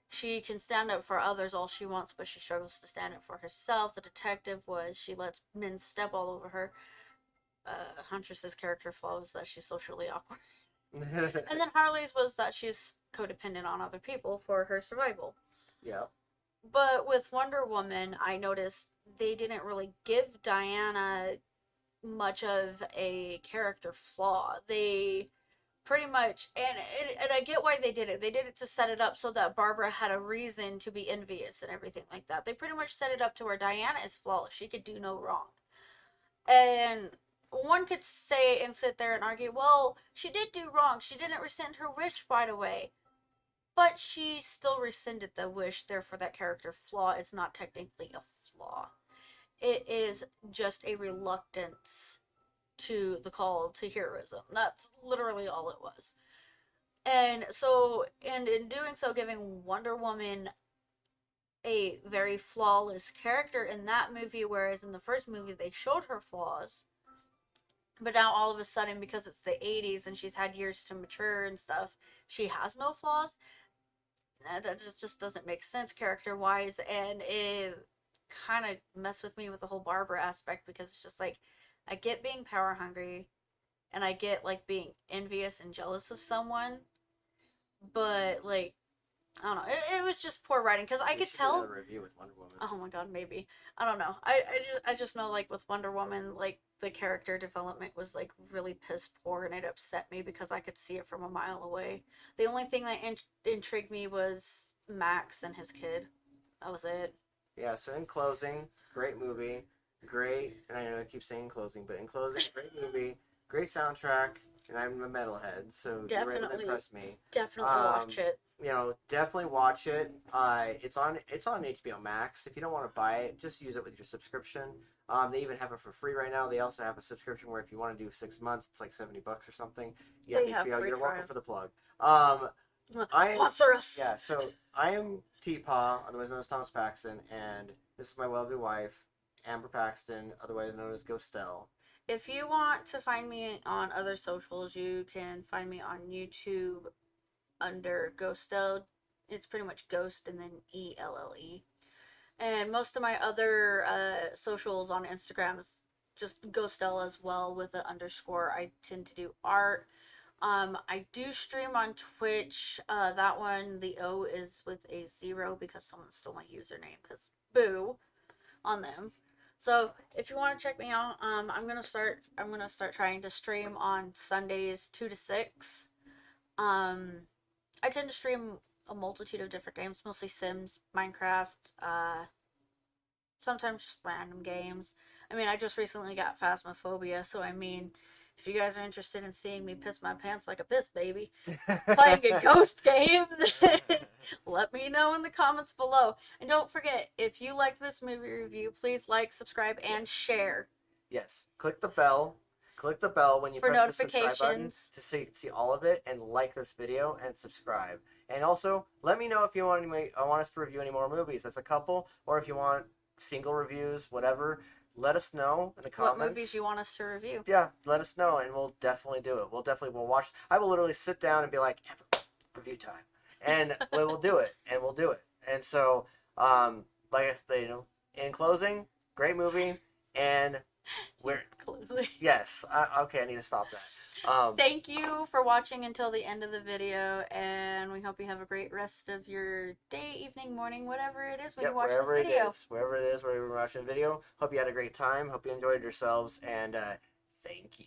she can stand up for others all she wants, but she struggles to stand up for herself. The detective was she lets men step all over her. Huntress's character flaw was that she's socially awkward. And then Harley's was that she's codependent on other people for her survival. Yeah. But with Wonder Woman, I noticed they didn't really give Diana much of a character flaw. They pretty much, and I get why they did it. They did it to set it up so that Barbara had a reason to be envious and everything like that. They pretty much set it up to where Diana is flawless. She could do no wrong. And one could say and sit there and argue, well, she did do wrong. She didn't rescind her wish right away. But she still rescinded the wish, therefore that character flaw is not technically a flaw. It is just a reluctance to the call to heroism. That's literally all it was. And so, and in doing so, giving Wonder Woman a very flawless character in that movie, whereas in the first movie they showed her flaws. But now all of a sudden, because it's the 80s and she's had years to mature and stuff, she has no flaws. That just doesn't make sense character wise, and it kind of messed with me with the whole Barbara aspect, because it's just like, I get being power hungry and I get like being envious and jealous of someone, but like, I don't know, it was just poor writing, because I We could should do tell. another review with Wonder Woman. Oh my god, maybe. I don't know. I just know, like, with Wonder Woman, like, the character development was like really piss poor, and it upset me because I could see it from a mile away. The only thing that intrigued me was Max and his kid. That was it. Yeah, so in closing, great movie, great, and I know I keep saying closing, but in closing, great movie, great soundtrack, and I'm a metalhead, so you were able to Definitely, impress me. definitely watch it. You know, definitely watch it. It's on HBO Max. If you don't want to buy it, just use it with your subscription. They even have it for free right now. They also have a subscription where if you want to do 6 months, it's like $70 or something. Yes, They have HBO, free you're welcome trials. for the plug. I Sponsor us. Yeah, so I am T.P.A.W, otherwise known as Thomas Paxton, and this is my lovely wife, Amber Paxton, otherwise known as Ghostelle. If you want to find me on other socials, you can find me on YouTube under Ghostelle. It's pretty much Ghost and then ELLE. And most of my other socials on Instagram is just Ghostelle as well with an underscore. I tend to do art. I do stream on Twitch. That one, the O is with a 0 because someone stole my username. Because boo on them. So if you want to check me out, I'm gonna start trying to stream on Sundays 2 to 6. I tend to stream a multitude of different games, mostly Sims, Minecraft, sometimes just random games. I mean, I just recently got Phasmophobia, so I mean, if you guys are interested in seeing me piss my pants like a piss baby playing a ghost game, then let me know in the comments below. And don't forget, if you liked this movie review, please like, subscribe, and share Yes, click the bell. Click the bell when you for press the subscribe button notifications. to see all of it, and like this video and subscribe. And also, let me know if you want us to review any more movies. That's a couple, or if you want single reviews, whatever. Let us know in the comments. What movies you want us to review. Yeah, let us know, and we'll definitely do it. We'll watch. I will literally sit down and be like, review time, and we'll do it, and we'll do it. And so, like I said, in closing, great movie, and we're Closely. yes. Okay, I need to stop that. Thank you for watching until the end of the video, and we hope you have a great rest of your day, evening, morning, whatever it is when you watch this video. Wherever it is, where you're watching the video. Hope you had a great time. Hope you enjoyed yourselves, and thank you.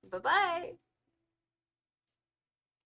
Bye-bye.